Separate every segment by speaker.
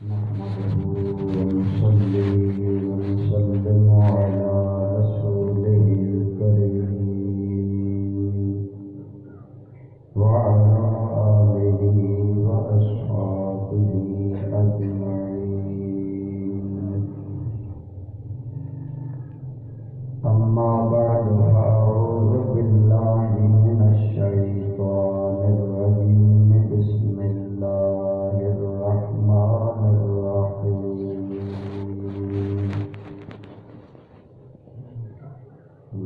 Speaker 1: نحمده ونصلي ونسلم على رسوله الكريم وعلى آله وأصحابه أجمعين. أما بعد فأعوذ بالله من الشيطان الرجيم. بسم الله الرحمن الرحيم.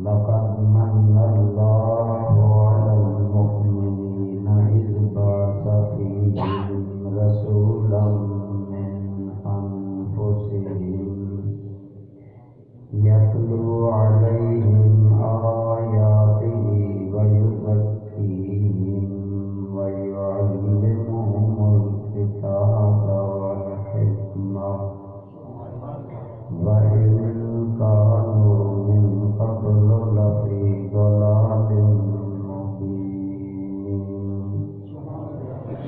Speaker 1: لقد من الله على المؤمنين إذ بعث فيهم رسولا من أنفسهم يتلو عليهم آياته ويزكيهم ويعلمهم الكتاب والحكمة وإن كانوا من قبل لفي ضلال مبين.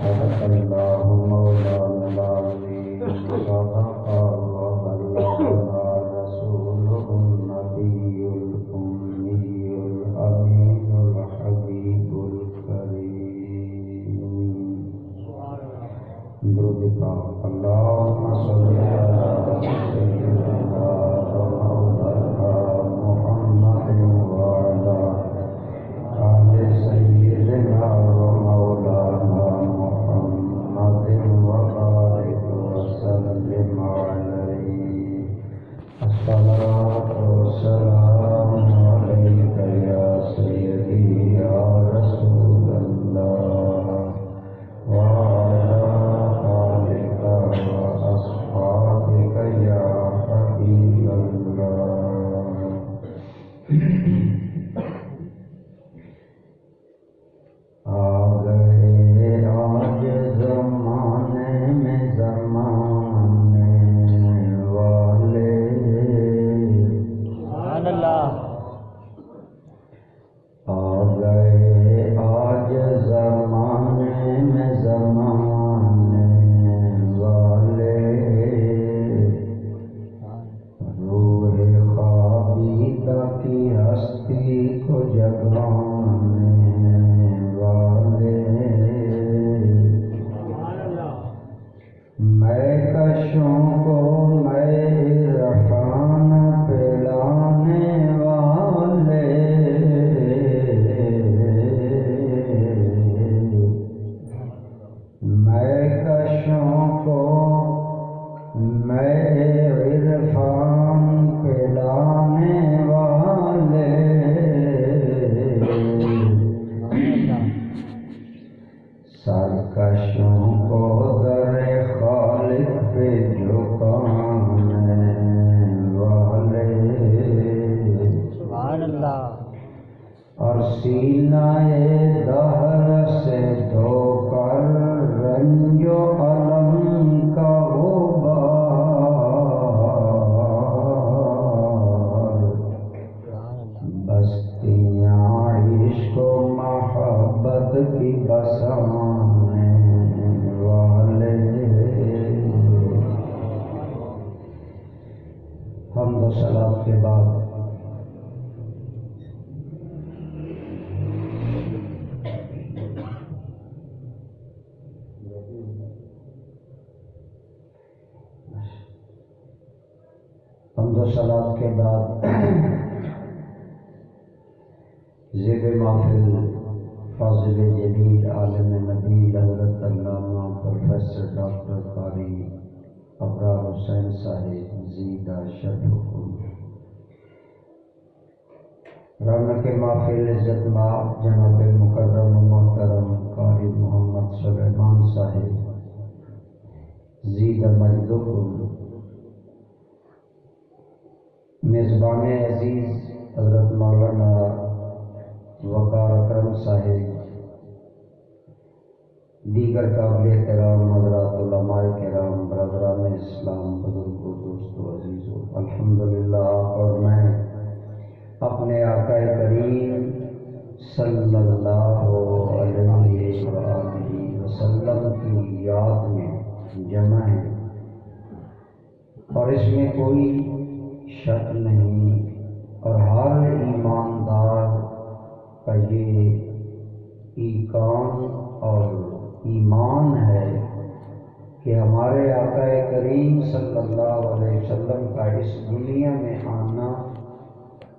Speaker 1: صدق الله مولانا العظيم. صدق وبلغنا رسوله النبي الأمي الأمين الحبيب الكريم. درود پاک. اللهم صل على سيدنا ومولانا محمد وعلى آل سيدنا ومولانا محمد وبارك وسلم عليه. الصلاة والسلام عليك يا سيدي يا رسول الله وعلى آلك وأصحابك يا حبيب الله. آ گئے آج زمانے میں زمانے والے.
Speaker 2: سبحان اللہ.
Speaker 1: آ گئے آج زمانے میں زمانے والے. روح خوابیدہ کی ہستی کو جگانے والے. میں کشوں کو میں عرفان پلانے والے. میں کشوں کو میں عرفان پلانے والے. سرکشوں کو در خالق پہ جھکانے والے.
Speaker 2: سبحان اللہ.
Speaker 1: اور سینہ دہر سے دھو کر رنج و علم کا غبار. بستیاں عشق و محبت کی بسانے والے. حمد و صلات کے بعد حمد و صلات کے بعد زیب محفل فاضل جلیل عالم نبیل حضرت علامہ پروفیسر ڈاکٹر قاری ابرار حسین صاحب زیدہ شرفکم. رونق محفل عزت مآب جناب مکرم و محترم قاری محمد سلیمان صاحب زیدہ مجدکم. میزبان عزیز حضرت مولانا وقار اکرم صاحب، دیگر قابل احترام حضرات علماء کرام، برادران اسلام، بزرگوں، دوستوں، عزیزوں، الحمدللہ. اور میں اپنے آقا کریم صلی اللہ علیہ وآلہ وسلم کی یاد میں جمع ہیں اور اس میں کوئی شک نہیں، اور ہر ایماندار کا یہ ایقان اور ایمان ہے کہ ہمارے آقا کریم صلی اللہ علیہ وسلم کا اس دنیا میں آنا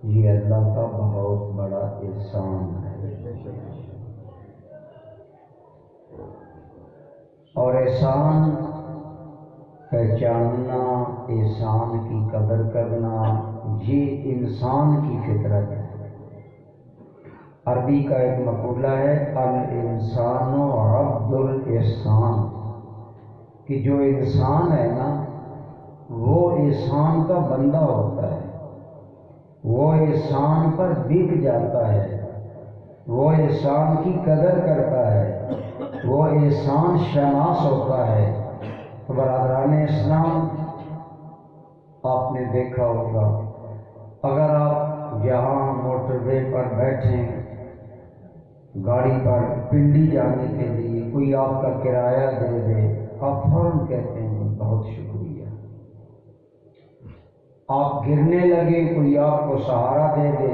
Speaker 1: یہ اللہ کا بہت بڑا احسان ہے، اور احسان پہچاننا، احسان کی قدر کرنا یہ انسان کی فطرت ہے۔ عربی کا ایک مقولہ ہے الانسان عبد الاحسان، کہ جو انسان ہے نا وہ احسان کا بندہ ہوتا ہے، وہ احسان پر بک جاتا ہے، وہ احسان کی قدر کرتا ہے، وہ احسان شناس ہوتا ہے۔ تو برادران اسلام، آپ نے دیکھا ہوگا اگر آپ جہاں موٹر وے پر بیٹھیں گاڑی پر پنڈی جانے کے لیے، کوئی آپ کا کرایہ دے دے، آپ فوراً کہتے ہیں بہت شکریہ۔ آپ گرنے لگے، کوئی آپ کو سہارا دے دے،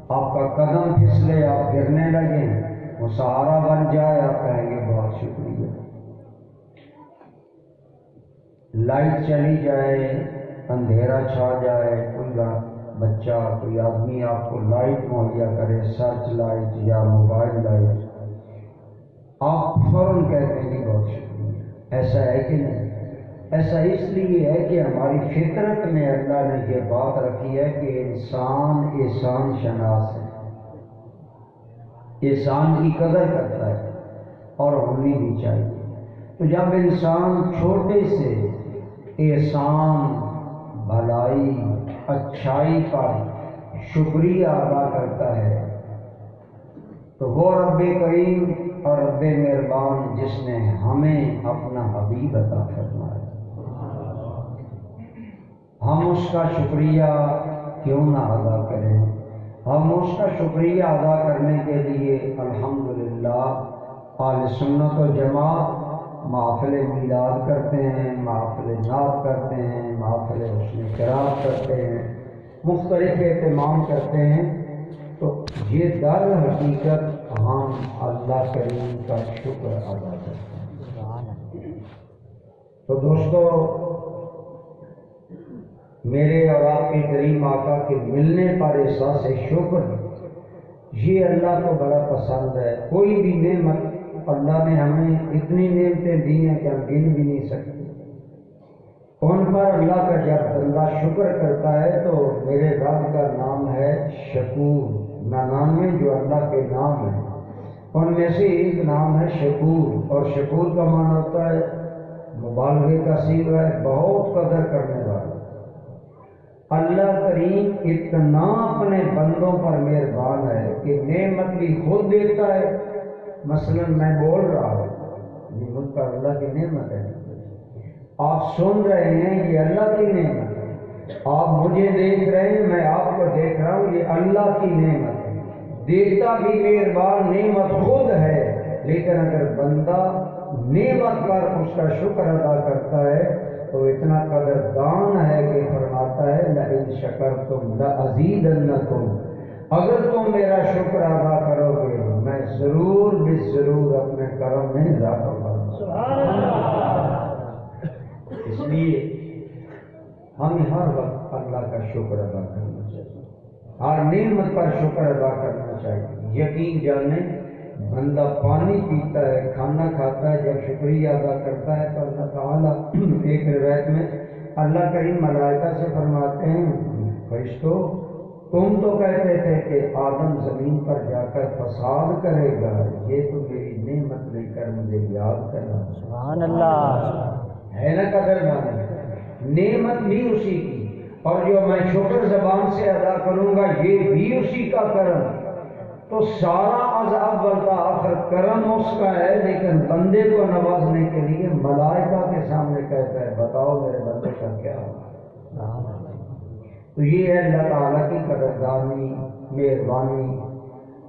Speaker 1: آپ کا قدم پھسلے، آپ گرنے لگے، وہ سہارا بن جائے، آپ کہیں گے بہت شکریہ۔ لائٹ چلی جائے، اندھیرا چھا جائے، کوئی بچہ، کوئی آدمی آپ کو لائٹ مہیا کرے، سرچ لائٹ یا موبائل لائٹ، آپ فوراً کہتے ہیں کہ بہت شکریہ۔ ایسا ہے کہ نہیں؟ ایسا اس لیے ہے کہ ہماری فطرت میں اللہ نے یہ بات رکھی ہے کہ انسان احسان شناس ہے، احسان کی قدر کرتا ہے، اور ہونی بھی چاہیے۔ تو جب انسان چھوٹے سے احسان، بھلائی، اچھائی پر شکریہ ادا کرتا ہے تو وہ رب کریم اور رب مہربان جس نے ہمیں اپنا حبیب عطا فرمایا، ہم اس کا شکریہ کیوں نہ ادا کریں؟ ہم اس کا شکریہ ادا کرنے کے لیے الحمدللہ اہل سنت و جماعت محافل میلاد کرتے ہیں، محافل نعت کرتے ہیں، محافل حسن قرات کرتے ہیں، مختلف اہتمام کرتے ہیں۔ تو یہ در حقیقت ہم اللہ کریم کا شکر ادا کرتے ہیں۔ تو دوستو، میرے اور آپ کے کریم آقا کے ملنے پر احساس شکر یہ اللہ کو بڑا پسند ہے۔ کوئی بھی نعمت اللہ نے ہمیں اتنی نعمتیں دی ہیں کہ ہم گن بھی نہیں سکتے، ان پر اللہ کا جب بندہ شکر کرتا ہے تو میرے رب کا نام ہے شکور۔ 99 جو اللہ کے نام ہیں ان میں سے ایک نام ہے شکور، اور شکور کا معنی ہوتا ہے مبالغے کا صیغہ ہے، بہت قدر کرنے والا۔ اللہ کریم اتنا اپنے بندوں پر مہربان ہے کہ نعمت بھی خود دیتا ہے۔ مثلا میں بول رہا ہوں، یہ مجھ پر اللہ کی نعمت ہے، آپ سن رہے ہیں، یہ اللہ کی نعمت ہے، آپ مجھے دیکھ رہے ہیں، میں آپ کو دیکھ رہا ہوں، یہ اللہ کی نعمت ہے۔ دیتا بھی مہربان، نعمت خود ہے، لیکن اگر بندہ نعمت پر اس کا شکر ادا کرتا ہے تو اتنا قدردان ہے کہ فرماتا ہے لئن شکرتم لأزیدنکم، اگر تم میرا شکر ادا کرو گے میں ضرور بے ضرور اپنے کرم میں اضافہ کروں۔ اس لیے ہمیں ہر وقت اللہ کا شکر ادا کرنا چاہیے، ہر نعمت پر شکر ادا کرنا چاہیے۔ یقین جانے بندہ پانی پیتا ہے، کھانا کھاتا ہے، جب شکریہ ادا کرتا ہے تو اللہ تعالیٰ ایک روایت میں اللہ کریم ملائکہ سے فرماتے ہیں فرشتوں تم تو کہتے تھے کہ آدم زمین پر جا کر فساد کرے گا، یہ تو میری نعمت لے کر مجھے یاد کر رہا ہے۔ سبحان اللہ، ہے نا قدردان، نعمت بھی اسی کی، اور جو میں شکر زبان سے ادا کروں گا یہ بھی اسی کا کرم۔ تو سارا عذاب بلتا آخر کرم اس کا ہے، لیکن بندے کو نوازنے کے لیے ملائکہ کے سامنے کہتا ہے بتاؤ میرے بندے کا کیا ہوگا۔ تو یہ ہے اللہ تعالیٰ کی قدردانی، مہربانی،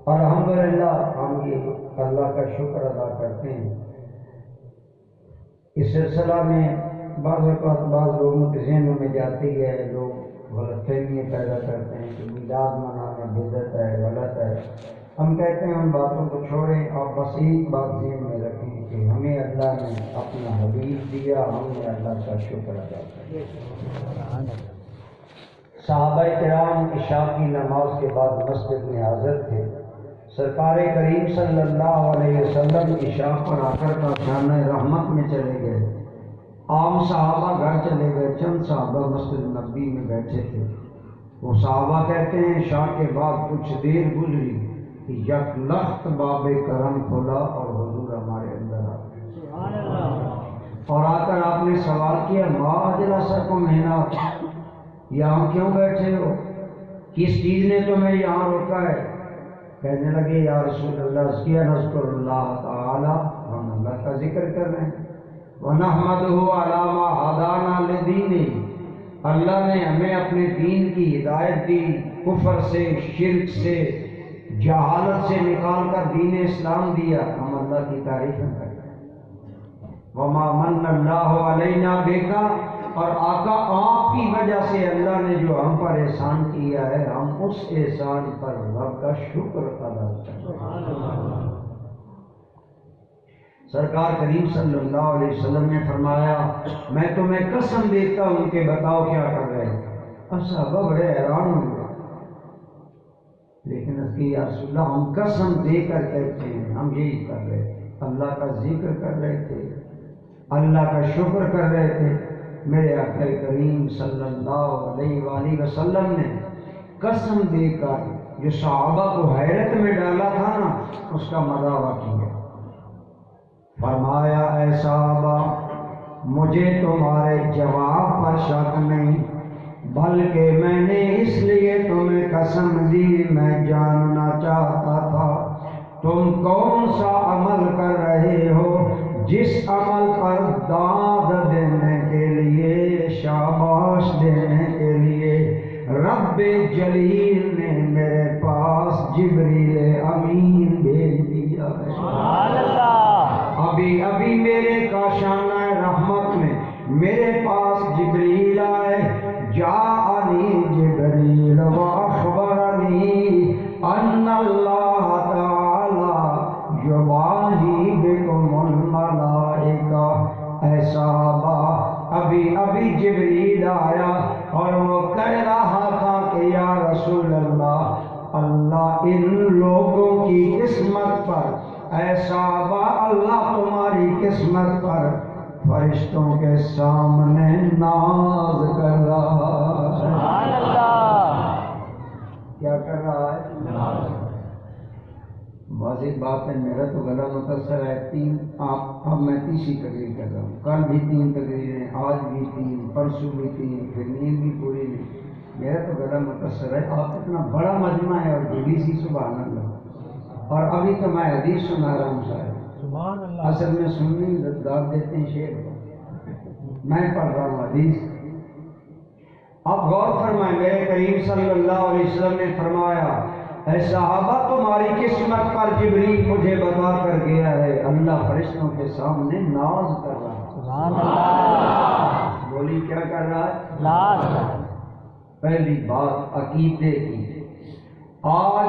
Speaker 1: اور الحمدللہ ہم یہ اللہ کا شکر ادا کرتے ہیں۔ اس سلسلہ میں بعض اوقات بعض لوگوں کے ذہنوں میں جاتی ہے، لوگ غلط فہمیاں پیدا کرتے ہیں کہ میلاد منانا بدعت ہے، غلط ہے۔ ہم کہتے ہیں ان باتوں کو چھوڑیں، آپ بس ایک بات ذہن میں رکھیں کہ ہمیں اللہ نے اپنا حبیب دیا، ہم نے اللہ کا شکر ادا کیا۔ صحابہ کرام عشاء کی نماز کے بعد مسجد میں حاضر تھے۔ سرکار کریم صلی اللہ علیہ وسلم عشاء پر آ کر کاشانہ رحمت میں چلے گئے۔ عام صحابہ گھر چلے گئے، چند صحابہ مسجد نبی میں بیٹھے تھے۔ وہ صحابہ کہتے ہیں عشاء کے بعد کچھ دیر گزری کہ یک لخت باب کرم کھلا اور حضور ہمارے اندر آ گئے، اور آ کر آپ نے سوال کیا ما اجلسکم ہنا، یہاں کیوں بیٹھے ہو، کس چیز نے تمہیں یہاں روکا ہے؟ کہنے لگے یا رسول اللہ کیا نذکر اللہ تعالی، ہم اللہ کا ذکر کر رہے ہیں، وَنَحْمَدُهُ عَلَىٰ مَا هَدَانَا لِدِينِهِ، اللہ نے ہمیں اپنے دین کی ہدایت دی، کفر سے، شرک سے، جہالت سے نکال کر دین اسلام دیا، ہم اللہ کی تعریفیں کرتے ہیں۔ وَمَا مَنَّ اللَّهُ عَلَيْنَا بِكَ، اور آقا آپ کی وجہ سے اللہ نے جو ہم پر احسان کیا ہے، ہم اس احسان پر رب کا شکر ادا کرتے ہیں۔ سرکار کریم صلی اللہ علیہ وسلم نے فرمایا میں تمہیں قسم دیتا ہوں کہ بتاؤ کیا کر رہے ہیں؟ صحابہ بڑے حیران ہوئے، لیکن اس کی یا رسول اللہ ہم قسم دے کر کہتے ہیں ہم یہی کر رہے تھے، اللہ کا ذکر کر رہے تھے، اللہ کا شکر کر رہے تھے۔ میرے آقا کریم صلی اللہ علیہ وآلہ وسلم نے قسم دے کر جو صحابہ کو حیرت میں ڈالا تھا نا، اس کا مداوع کیا۔ فرمایا اے صحابہ مجھے تمہارے جواب پر شک نہیں، بلکہ میں نے اس لیے تمہیں قسم دی، میں جاننا چاہتا تھا تم کون سا عمل کر رہے ہو جس عمل پر داد دینے کے لیے، شاباش دینے کے لیے رب جلیل نے میرے پاس جبریل امین بھیج دیا ہے۔ سبحان اللہ۔ ابھی میرے کاشانہ رحمت میں میرے پاس جبریل آئے، جاءنی جبریل واخبرنی ان اللہ تعالی یباہی بکم الملائکہ۔ اے صحابہ ابھی جبریل آیا اور وہ کہہ رہا تھا کہ یا رسول اللہ اللہ ان لوگوں کی قسمت پر، اے صحابہ اللہ تمہاری قسمت پر فرشتوں کے سامنے ناز کر رہا ہے۔ سبحان اللہ۔ کیا کر رہا ہے؟ واضح بات ہے، میرا تو گلا متاثر ہے۔ اب میں تیسری تقریر کر رہا ہوں، کل بھی 3 تقریریں، آج بھی 3، پرسوں بھی 3، پھر نیند بھی پوری نہیں، میرا تو گلا متاثر ہے۔ آپ اتنا بڑا مجمع ہے اور بڑی سی سبحان اللہ، اور ابھی تو میں حدیث سنا رہا ہوں صاحب، اصل میں سننی داد دیتے ہیں شیخ، میں پڑھ رہا ہوں حدیث۔ اب غور فرمائیں، میرے کریم صلی اللہ علیہ وسلم نے فرمایا اے صحابہ تمہاری قسمت پر جبریل مجھے بتا کر گیا ہے اللہ فرشتوں کے سامنے ناز کر رہا ہے۔ سبحان اللہ۔ بولی کیا کر رہا ہے؟ ناز۔ پہلی بات عقیدے کی، آج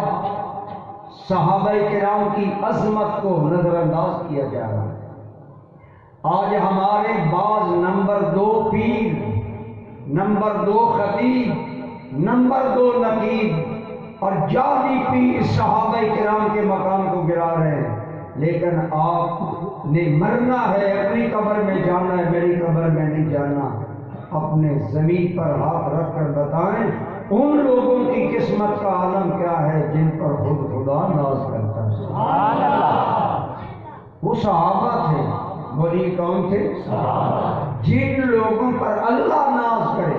Speaker 1: صحابہ کرام کی عظمت کو نظر انداز کیا جا رہا ہے۔ آج ہمارے بعض نمبر 2 پیر، نمبر 2 خطیب، نمبر 2 نقیب اور جعلی پیر صحابہ کرام کے مقام کو گرا رہے ہیں، لیکن آپ نے مرنا ہے، اپنی قبر میں جانا ہے، میری قبر میں نہیں جانا۔ اپنے زمین پر ہاتھ رکھ کر بتائیں ان لوگوں کی قسمت کا عالم کیا ہے جن پر خود خدا ناز کرتا ہے۔ سبحان اللہ۔ وہ صحابہ تھے، بولی کون تھے؟ جن لوگوں پر اللہ ناز کرے۔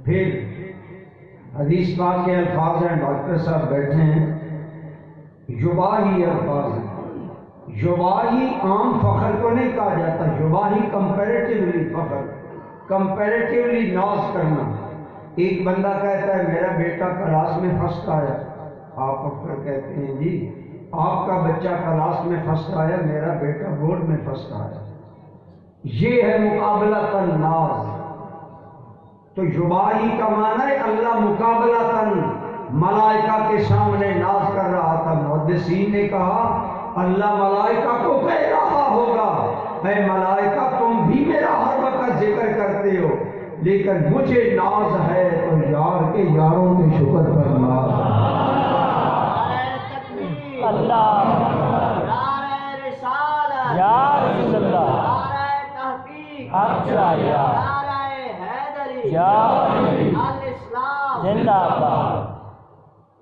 Speaker 1: پھر حدیث پاک کے الفاظ ہیں، ڈاکٹر صاحب بیٹھے ہیں، یباہی الفاظ ہیں۔ یباہی عام فخر کو نہیں کہا جاتا، یباہی کمپیریٹیولی فخر، کمپیریٹیولی ناز کرنا۔ ایک بندہ کہتا ہے میرا بیٹا کلاس میں فرسٹ آیا، آپ اٹھ کر کہتے ہیں جی آپ کا بچہ کلاس میں فرسٹ آیا، میرا بیٹا بورڈ میں فرسٹ آیا۔ یہ ہے مقابلۃ الناز. تو یباہی کا معنی ہے اللہ مقابلۃ ملائکہ کے سامنے ناز کر رہا تھا. محدثین نے کہا اللہ ملائکہ کو کہہ رہا ہوگا اے ملائکہ تم بھی میرا ہر وقت ذکر کرتے ہو لیکن مجھے ناز ہے تو یار کے یاروں کے شکر پر ناز ہے.
Speaker 2: اللہ یا رسول اللہ اچھا یا زندہ باد.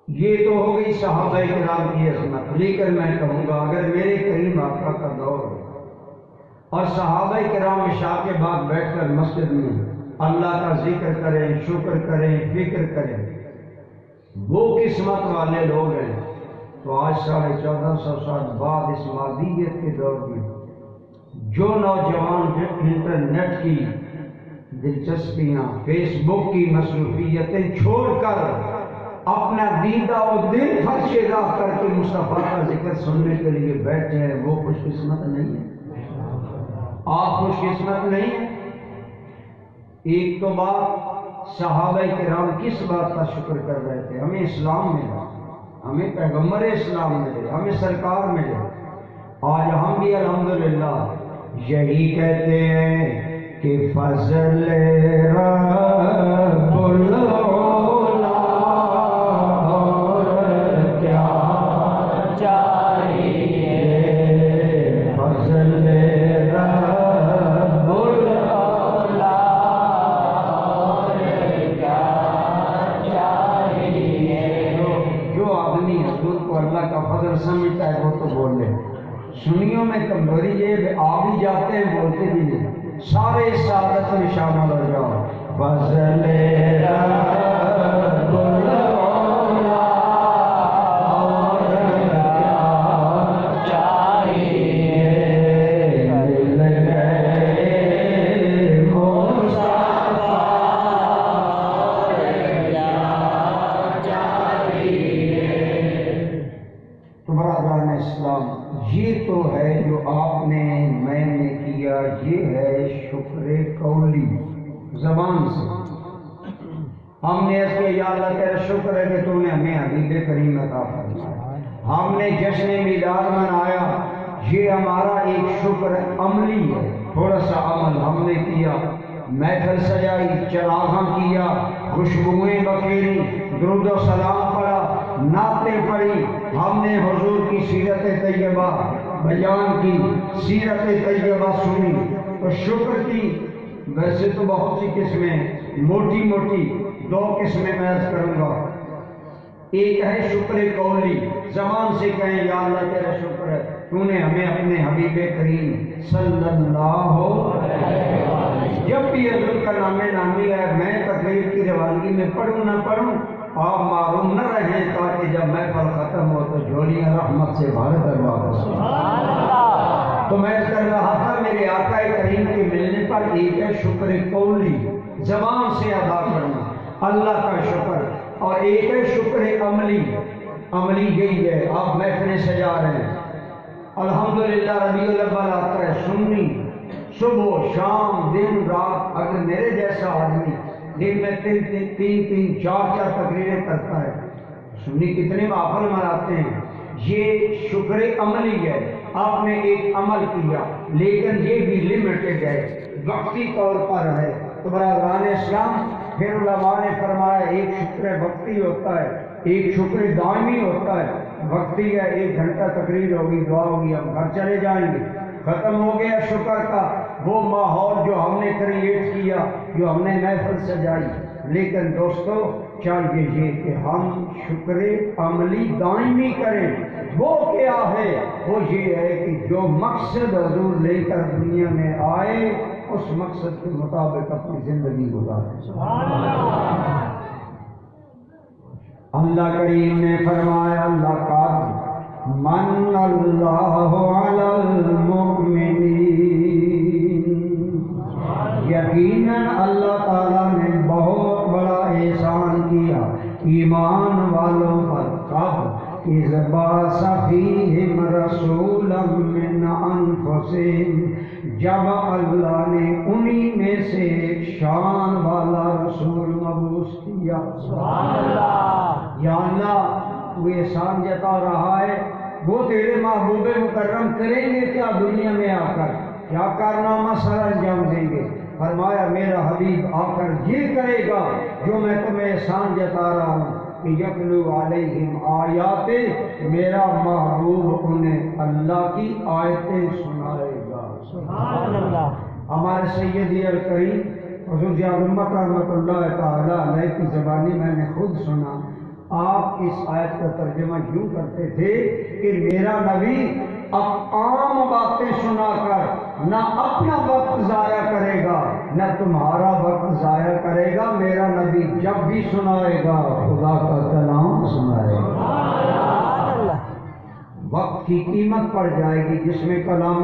Speaker 1: یہ تو ہو گئی صحابہ کرام کی عظمت. لیکن میں کہوں گا اگر میرے کریم آقا کا دور اور صحابہ کرام عشاء کے بعد بیٹھ کر مسجد میں اللہ کا ذکر کریں, شکر کریں, فکر کریں, وہ قسمت والے لوگ ہیں. تو آج 1450 سال بعد اس مادیت کے دور میں جو نوجوان انٹرنیٹ کی دلچسپیاں, فیس بک کی مصروفیتیں چھوڑ کر اپنا دیدہ و دل فرش راہ کر کے مصطفیٰ کا ذکر سننے کے لیے بیٹھے ہیں, وہ خوش قسمت نہیں ہے. آپ خوش قسمت نہیں ہیں. ایک تو بات صحابہ کرام کس بات کا شکر کر رہے تھے, ہمیں اسلام ملا, ہمیں پیغمبر اسلام ملے, ہمیں سرکار ملے. آج ہم بھی الحمدللہ یہی کہتے ہیں کہ فضل رب العلا کیا چاہیے, فضل رب العلا کیا چاہیے. جو آدمی حضور کو اللہ کا فضل سمجھتا ہے وہ تو بول لے. سنیوں میں کمزوری یہ آ بھی جاتے ہیں بولتے بھی نہیں. سارے سعادت میں شامل ہو جاؤ. فضل رب العلا چاہیے مل گئے مصطفیٰ چاہیے. تو برادران اسلام یہ تو ہے جو آپ نے میں نے کیا, یہ ہے شکر قولی زبان سے. ہم نے اس کے یا اللہ تیرا شکر ہے کہ تو نے ہمیں حبیب کریم عطا فرمایا. ہم نے جشن میلاد منایا, یہ ہمارا ایک شکر عملی ہے. تھوڑا سا عمل ہم نے کیا, محفل سجائی, چراغاں کیا, خوشبوئیں بکھیری, درود و سلام پڑھا, نعتیں پڑھی, ہم نے حضور کی سیرت طیبہ بیان کی, سیرت طیبہ سنی. تو شکر کی ویسے تو بہت سی قسمیں, موٹی موٹی 2 قسمیں میں عرض کروں گا. ایک ہے شکر قولی, زبان سے کہیں یا اللہ تیرا شکر ہے تو نے ہمیں اپنے حبیب کریم صلی اللہ علیہ وسلم. جب بھی حضور کا نام نامی ہے میں تقریر کی روانگی میں پڑھوں نہ پڑھوں آپ معروم نہ رہیں تاکہ جب محفل ختم ہو تو جھولیاں رحمت سے بھر کر واپس. تو میں کر رہا تھا میرے آقا کریم کے ملنے پر ایک ہے شکر قولی, زبان سے ادا کرنا اللہ کا شکر, اور ایک ہے شکر عملی. عملی یہی ہے آپ محفلیں سجا رہے ہیں, الحمدللہ ربیع الاول آتا ہے, سنی صبح شام دن رات. اگر میرے جیسا آدمی دن میں 3 4 تقریریں کرتا ہے, سنی کتنے محفل مناتے ہیں. یہ شکر عملی ہے, آپ نے ایک عمل کیا لیکن یہ بھی لمیٹڈ ہے, وقتی طور پر ہے. تو برادران اسلام پھر علماء نے فرمایا ایک شکر وقتی ہوتا ہے, ایک شکر دائمی ہوتا ہے. وقتی ہے 1 گھنٹہ تقریر ہوگی, دعا ہوگی, ہم گھر چلے جائیں گے, ختم ہو گیا شکر کا وہ ماحول جو ہم نے کریٹ کیا, جو ہم نے محفل سجائی. لیکن دوستو چاہیے یہ کہ ہم شکر عملی دائمی کریں. وہ کیا ہے, وہ یہ ہے کہ جو مقصد حضور لے کر دنیا میں آئے اس مقصد کے مطابق اپنی زندگی گزاریں. اللہ کریم نے فرمایا اللہ کا من اللہ علی المؤمنین, یقیناً اللہ تعالیٰ نے بہت بڑا احسان کیا ایمان والوں پر. کب اذ بعث فیہم رسولا من انفسہم, جب اللہ نے انہی میں سے شان والا رسول مبعوث کیا.
Speaker 2: سبحان اللہ.
Speaker 1: یا اللہ تو احسان جتا رہا ہے، وہ تیرے محبوب مکرم کریں گے کیا دنیا میں آ کر، کیا کارنامہ سر انجام دیں گے؟ فرمایا میرا حبیب آ کر یہ کرے گا جو میں تمہیں احسان جتا رہا ہوں کہ یتلو علیہم آیات، میرا محبوب انہیں اللہ کی آیتیں سنائے گا.
Speaker 2: سبحان اللہ.
Speaker 1: ہمارے سیدی الکریم حضور جعفر رحمۃ اللہ تعالی علیہ کی زبانی میں نے خود سنا. آپ اس آیت کا ترجمہ یوں کرتے تھے کہ میرا نبی اب عام باتیں سنا کر نہ اپنا وقت ضائع کرے گا نہ تمہارا وقت ضائع کرے گا. میرا نبی جب بھی سنائے گا خدا کا کلام سنائے گا.
Speaker 2: سبحان اللہ.
Speaker 1: وقت کی قیمت پڑ جائے گی جس میں کلام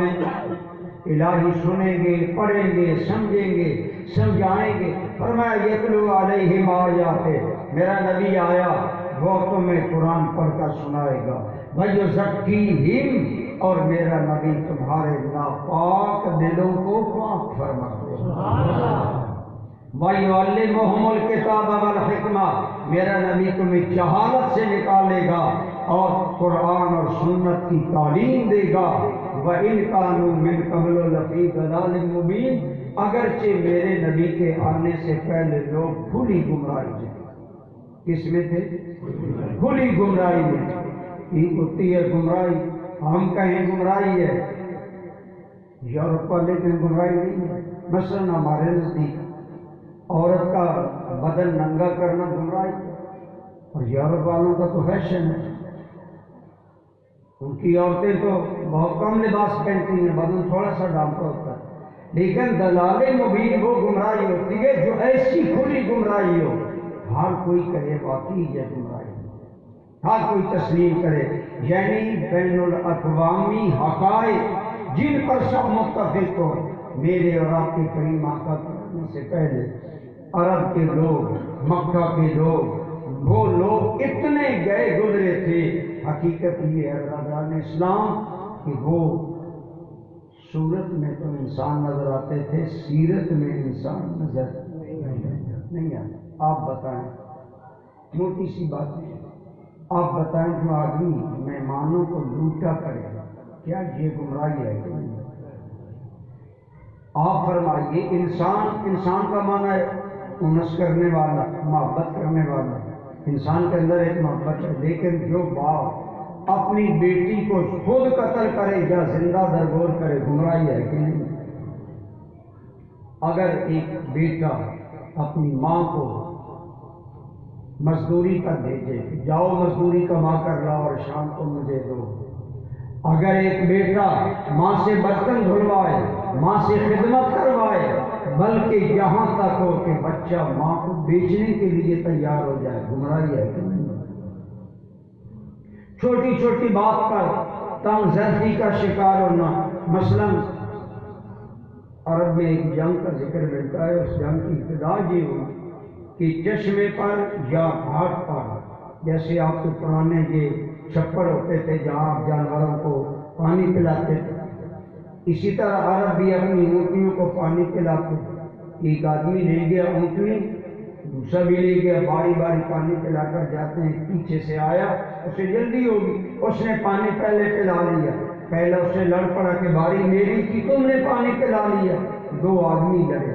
Speaker 1: الہی سنیں گے، پڑھیں گے، سمجھیں گے، سمجھائیں گے. فرمایا یتلو علیہم آیات، میرا نبی آیا وہ تمہیں قرآن پڑھ کر سنائے گا. وَيُزَكِّيهِمْ، اور میرا نبی تمہارے ناپاک دلوں کو پاک فرما دے. وَيُعَلِّمُهُمُ الْكِتَابَ وَالْحِكْمَةَ، میرا نبی تمہیں جہالت سے نکالے گا اور قرآن اور سنت کی تعلیم دے گا. وَإِنْ كَانُوا مِنْ قَبْلُ لَفِي ضَلَالٍ مُبِينٍ، اگرچہ میرے نبی کے آنے سے پہلے لوگ کھلی گمراہی تھے. کس میں تھے؟ کھلی گمراہی میں. یہ ہوتی ہے گمراہی، ہم کہیں گمراہی ہے، یورپ والے کہیں گمراہی نہیں ہے. مثلاً ہمارے نزدیک عورت کا بدن ننگا کرنا گمراہی ہے، اور یورپ والوں کا تو فیشن ہے. ان کی عورتیں تو بہت کم لباس پہنتی ہیں، بدن تھوڑا سا ڈھانپا ہوتا ہے. لیکن دلال مبین وہ گمراہی ہوتی ہے جو ایسی کھلی گمراہی ہو، ہر کوئی کرے واقعی یہ گمراہی، ہر کوئی تسلیم کرے. یعنی بین الاقوامی حقائق جن پر سب متفق ہو. میرے اور آپ کے کریم آقا کے آنے سے پہلے عرب کے لوگ، مکہ کے لوگ، وہ لوگ اتنے گئے گزرے تھے. حقیقت یہ ہے برادران اسلام کہ وہ صورت میں تو انسان نظر آتے تھے، سیرت میں انسان نظر نہیں آتے. آپ بتائیں، موٹی سی بات ہے، آپ بتائیں جو آدمی مہمانوں کو لوٹا کرے کیا یہ گمراہی ہے کہ نہیں؟ آپ فرمائیے. انسان کا معنی ہے انس کرنے والا، محبت کرنے والا. انسان کے اندر ایک محبت ہے، لیکن جو باپ اپنی بیٹی کو خود قتل کرے یا زندہ درگور کرے گمراہی ہے کہ نہیں؟ اگر ایک بیٹا اپنی ماں کو مزدوری پر بھیجے، جاؤ مزدوری کما کر لاؤ اور شام کو مجھے دو. اگر ایک بیٹا ماں سے برتن دھلوائے، ماں سے خدمت کروائے، بلکہ یہاں تک ہو کہ بچہ ماں کو بیچنے کے لیے تیار ہو جائے، گمراہی ہے کہ نہیں؟ چھوٹی چھوٹی بات پر تنگ ظرفی کا شکار ہونا. مثلا عرب میں ایک جنگ کا ذکر ملتا ہے. اس جنگ کی ابتدا یہ ہوئی کہ چشمے پر یا گھاٹ پر، جیسے آپ کے پرانے یہ چھپڑ ہوتے تھے جہاں آپ جانوروں کو پانی پلاتے تھے، اسی طرح عرب بھی اپنی اونٹنیوں کو پانی پلاتے. ایک آدمی لے گیا اونٹنی، دوسرا بھی لے گیا، باری باری پانی پلا کر جاتے ہیں. پیچھے سے آیا، اسے جلدی ہوگی، اس نے پانی پہلے پلا لیا. پہلا اسے لڑ پڑا کہ باری میری تھی، تم نے پانی پلا لیا. دو آدمی لڑے،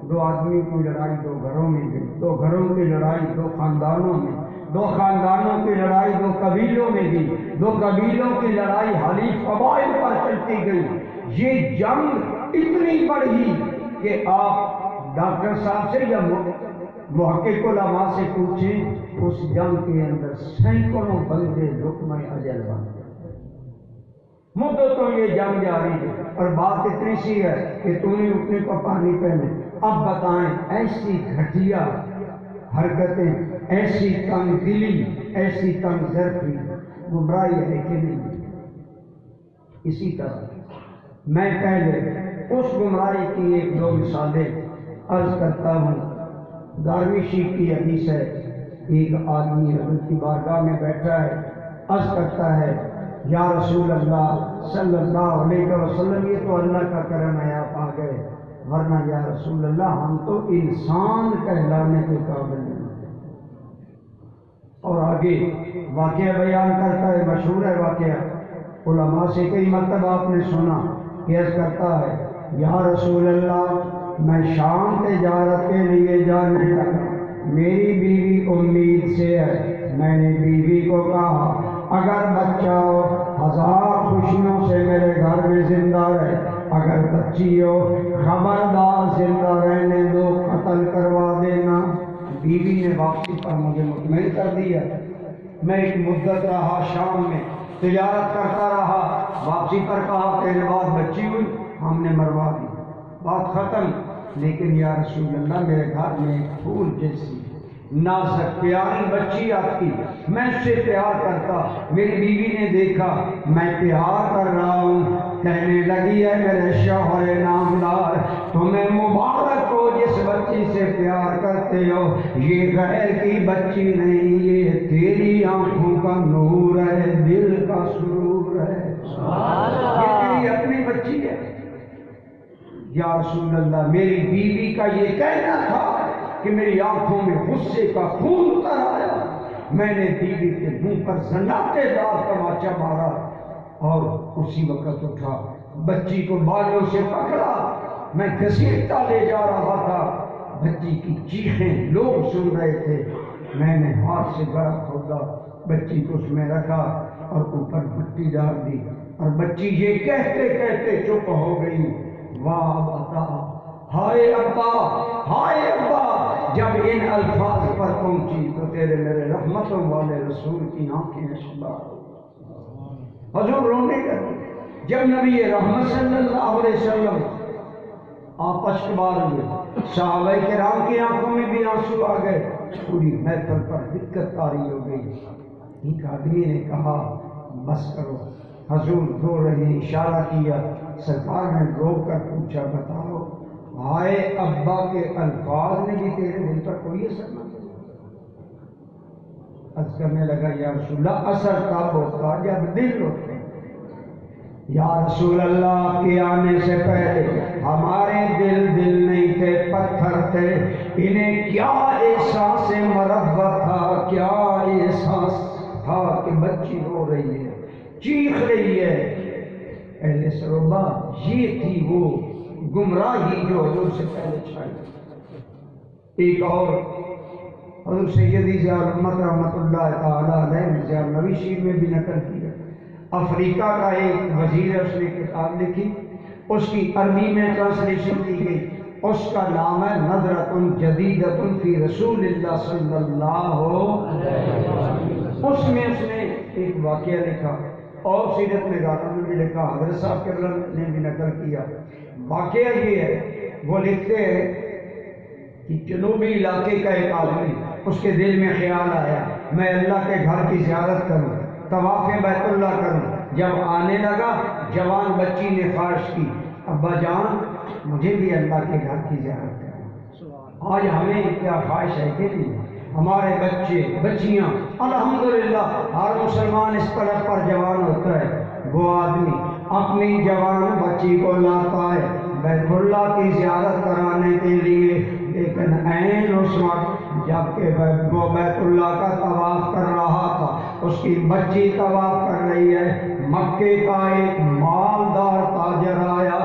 Speaker 1: دو آدمیوں کی لڑائی دو گھروں میں گئی، دو گھروں کی لڑائی دو خاندانوں میں، دو خاندانوں کی لڑائی دو قبیلوں میں گئی، دو قبیلوں کی لڑائی حلیف قبائل پر چلتی گئی. یہ جنگ اتنی بڑھی کہ آپ ڈاکٹر صاحب سے یا محقق علماء سے پوچھیں، اس جنگ کے اندر سینکڑوں بندے لقمہ اجل بن گئے. مدتوں یہ جنگ جاری ہے، اور بات اتنی سی ہے کہ تم نے اٹھنے کو پانی پہنے. اب بتائیں ایسی گھٹیا حرکتیں، ایسی تنگ دلی، ایسی تنگ ظرفی گمراہی ہے کہ نہیں؟ اسی طرح میں پہلے اس گمراہی کی ایک دو مثالیں عرض کرتا ہوں. 11ویں شیخ کی حدیث ہے. ایک آدمی حضرت کی بارگاہ میں بیٹھا ہے، عرض کرتا ہے یا رسول اللہ صلی اللہ علیہ وسلم یہ تو اللہ کا کرم ہے آپ آ گئے، ورنہ یا رسول اللہ ہم تو انسان کہلانے کے قابل نہیں۔ اور آگے واقعہ بیان کرتا ہے، مشہور ہے واقعہ، علماء سے کئی مرتبہ آپ نے سنا، کیس کرتا ہے یا رسول اللہ میں شام تجارت کے لیے جانے لگا، میری بیوی امید سے ہے، میں نے بیوی کو کہا اگر بچہ ہو 1000 خوشیوں سے میرے گھر میں زندہ رہے، اگر بچی ہو خبردار زندہ رہنے دو، قتل کروا دینا۔ بیوی نے واپسی پر مجھے مطمئن کر دیا، میں ایک مدت رہا شام میں، تجارت کرتا رہا، واپسی پر کہا تیرے بعد بچی ہوئی، ہم نے مروا دی، بات ختم۔ لیکن یا رسول اللہ میرے گھر میں ایک پھول جیسی نازک پیاری بچی آتی، میں اس سے پیار کرتا، میری بیوی نے دیکھا میں پیار کر رہا ہوں، کہنے لگی ہے میرے شوہر نامدار تمہیں مبارک ہو جس بچی سے پیار کرتے ہو، یہ غیر کی بچی نہیں، یہ تیری آنکھوں کا نور ہے، دل کا سرور ہے، یہ تیری اپنی بچی ہے۔ یا رسول اللہ میری بیوی کا یہ کہنا تھا کہ میری آنکھوں میں غصے کا خون اتر آیا، میں نے بیوی کے منہ پر سناٹے دار تماچا مارا اور اسی وقت اٹھا، بچی کو بالوں سے پکڑا، میں گھسیٹتا لے جا رہا تھا، بچی کی چیخیں لوگ سن رہے تھے، میں نے ہاتھ سے گڑا کھودا، بچی کو اس میں رکھا اور اوپر مٹی ڈال دی، اور بچی یہ کہتے کہتے چپ ہو گئی، واہ بتا ہائے ابا ہائے ابا۔ جب ان الفاظ پر پہنچی تو تیرے میرے رحمتوں والے رسول کی آنکھیں اشبار حضور رونے لگے۔ جب نبی رحمت صلی اللہ علیہ وسلم آپس کے بار ہوئے، صحابہ کرام کی آنکھوں میں بھی آنسو آ گئے، پوری محفل پر دقت طاری ہو گئی۔ ایک آدمی نے کہا بس کرو، حضور رو رہے ہیں، اشارہ کیا، سرکار نے رو کر پوچھا بتاؤ ہائے ابا کے الفاظ نے بھی تیرے دل پر کوئی اثر نہ کیا؟ عرض کرنے لگا یا رسول اللہ اثر تب ہوتا جب دل ہوتے، یا رسول اللہ آپ کے آنے سے پہلے ہمارے دل نہیں تھے، پتھر تھے، انہیں کیا احساس مربت تھا، کیا احساس تھا کہ بچی رو رہی ہے، چیخ رہی ہے۔ اہل سروبا یہ تھی وہ گمراہی جو حضور سے پہلے چھائی۔ ایک اور حضور سیدی ضیاء الرحمت رحمۃ اللہ تعالی علیہ ضیاء النبی شیر میں بھی نقل کیا، افریقہ کا ایک وزیر ہے، اس نے کتاب لکھی، اس کی عربی میں ٹرانسلیشن کی گئی، اس کا نام ہے نظرۃ جدیدۃ فی رسول اللہ صلی اللہ علیہ وسلم۔ اس میں اس نے ایک واقعہ لکھا اور سیرت نگاروں میں بھی لکھا، حضرت صاحب کے نے بھی نقل کیا۔ واقعہ یہ ہے، وہ لکھتے ہیں کہ جنوبی علاقے کا ایک آدمی، اس کے دل میں خیال آیا میں اللہ کے گھر کی زیارت کروں، طواف بیت اللہ کروں۔ جب آنے لگا جوان بچی نے خواہش کی ابا جان مجھے بھی اللہ کے گھر کی زیارت کرنا۔ آج ہمیں کیا خواہش ہے کہ نہیں، ہمارے بچے بچیاں، الحمدللہ ہر مسلمان اس طرح پر جوان ہوتا ہے، وہ آدمی اپنی جوان بچی کو لاتا ہے بیت اللہ کی زیارت کرانے کے لیے، لیکن عین اس وقت جب کہ وہ بیت اللہ کا طواف کر رہا تھا، اس کی بچی طواف کر رہی ہے، مکے کا ایک مالدار تاجر آیا،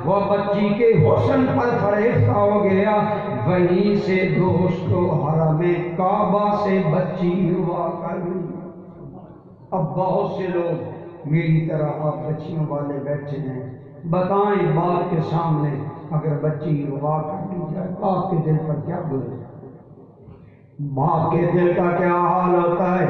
Speaker 1: وہ بچی کے حسن پر فریفتہ ہو گیا، وہیں سے دوستو حرم کعبہ سے بچی ہوا کر۔ اب بہت سے لوگ میری طرح آپ بچیوں والے بیٹھے ہیں، بتائیں باپ کے سامنے اگر بچی روا کر دی جائے باپ کے دل پر کیا گزرے، باپ کے دل کا کیا حال ہوتا ہے،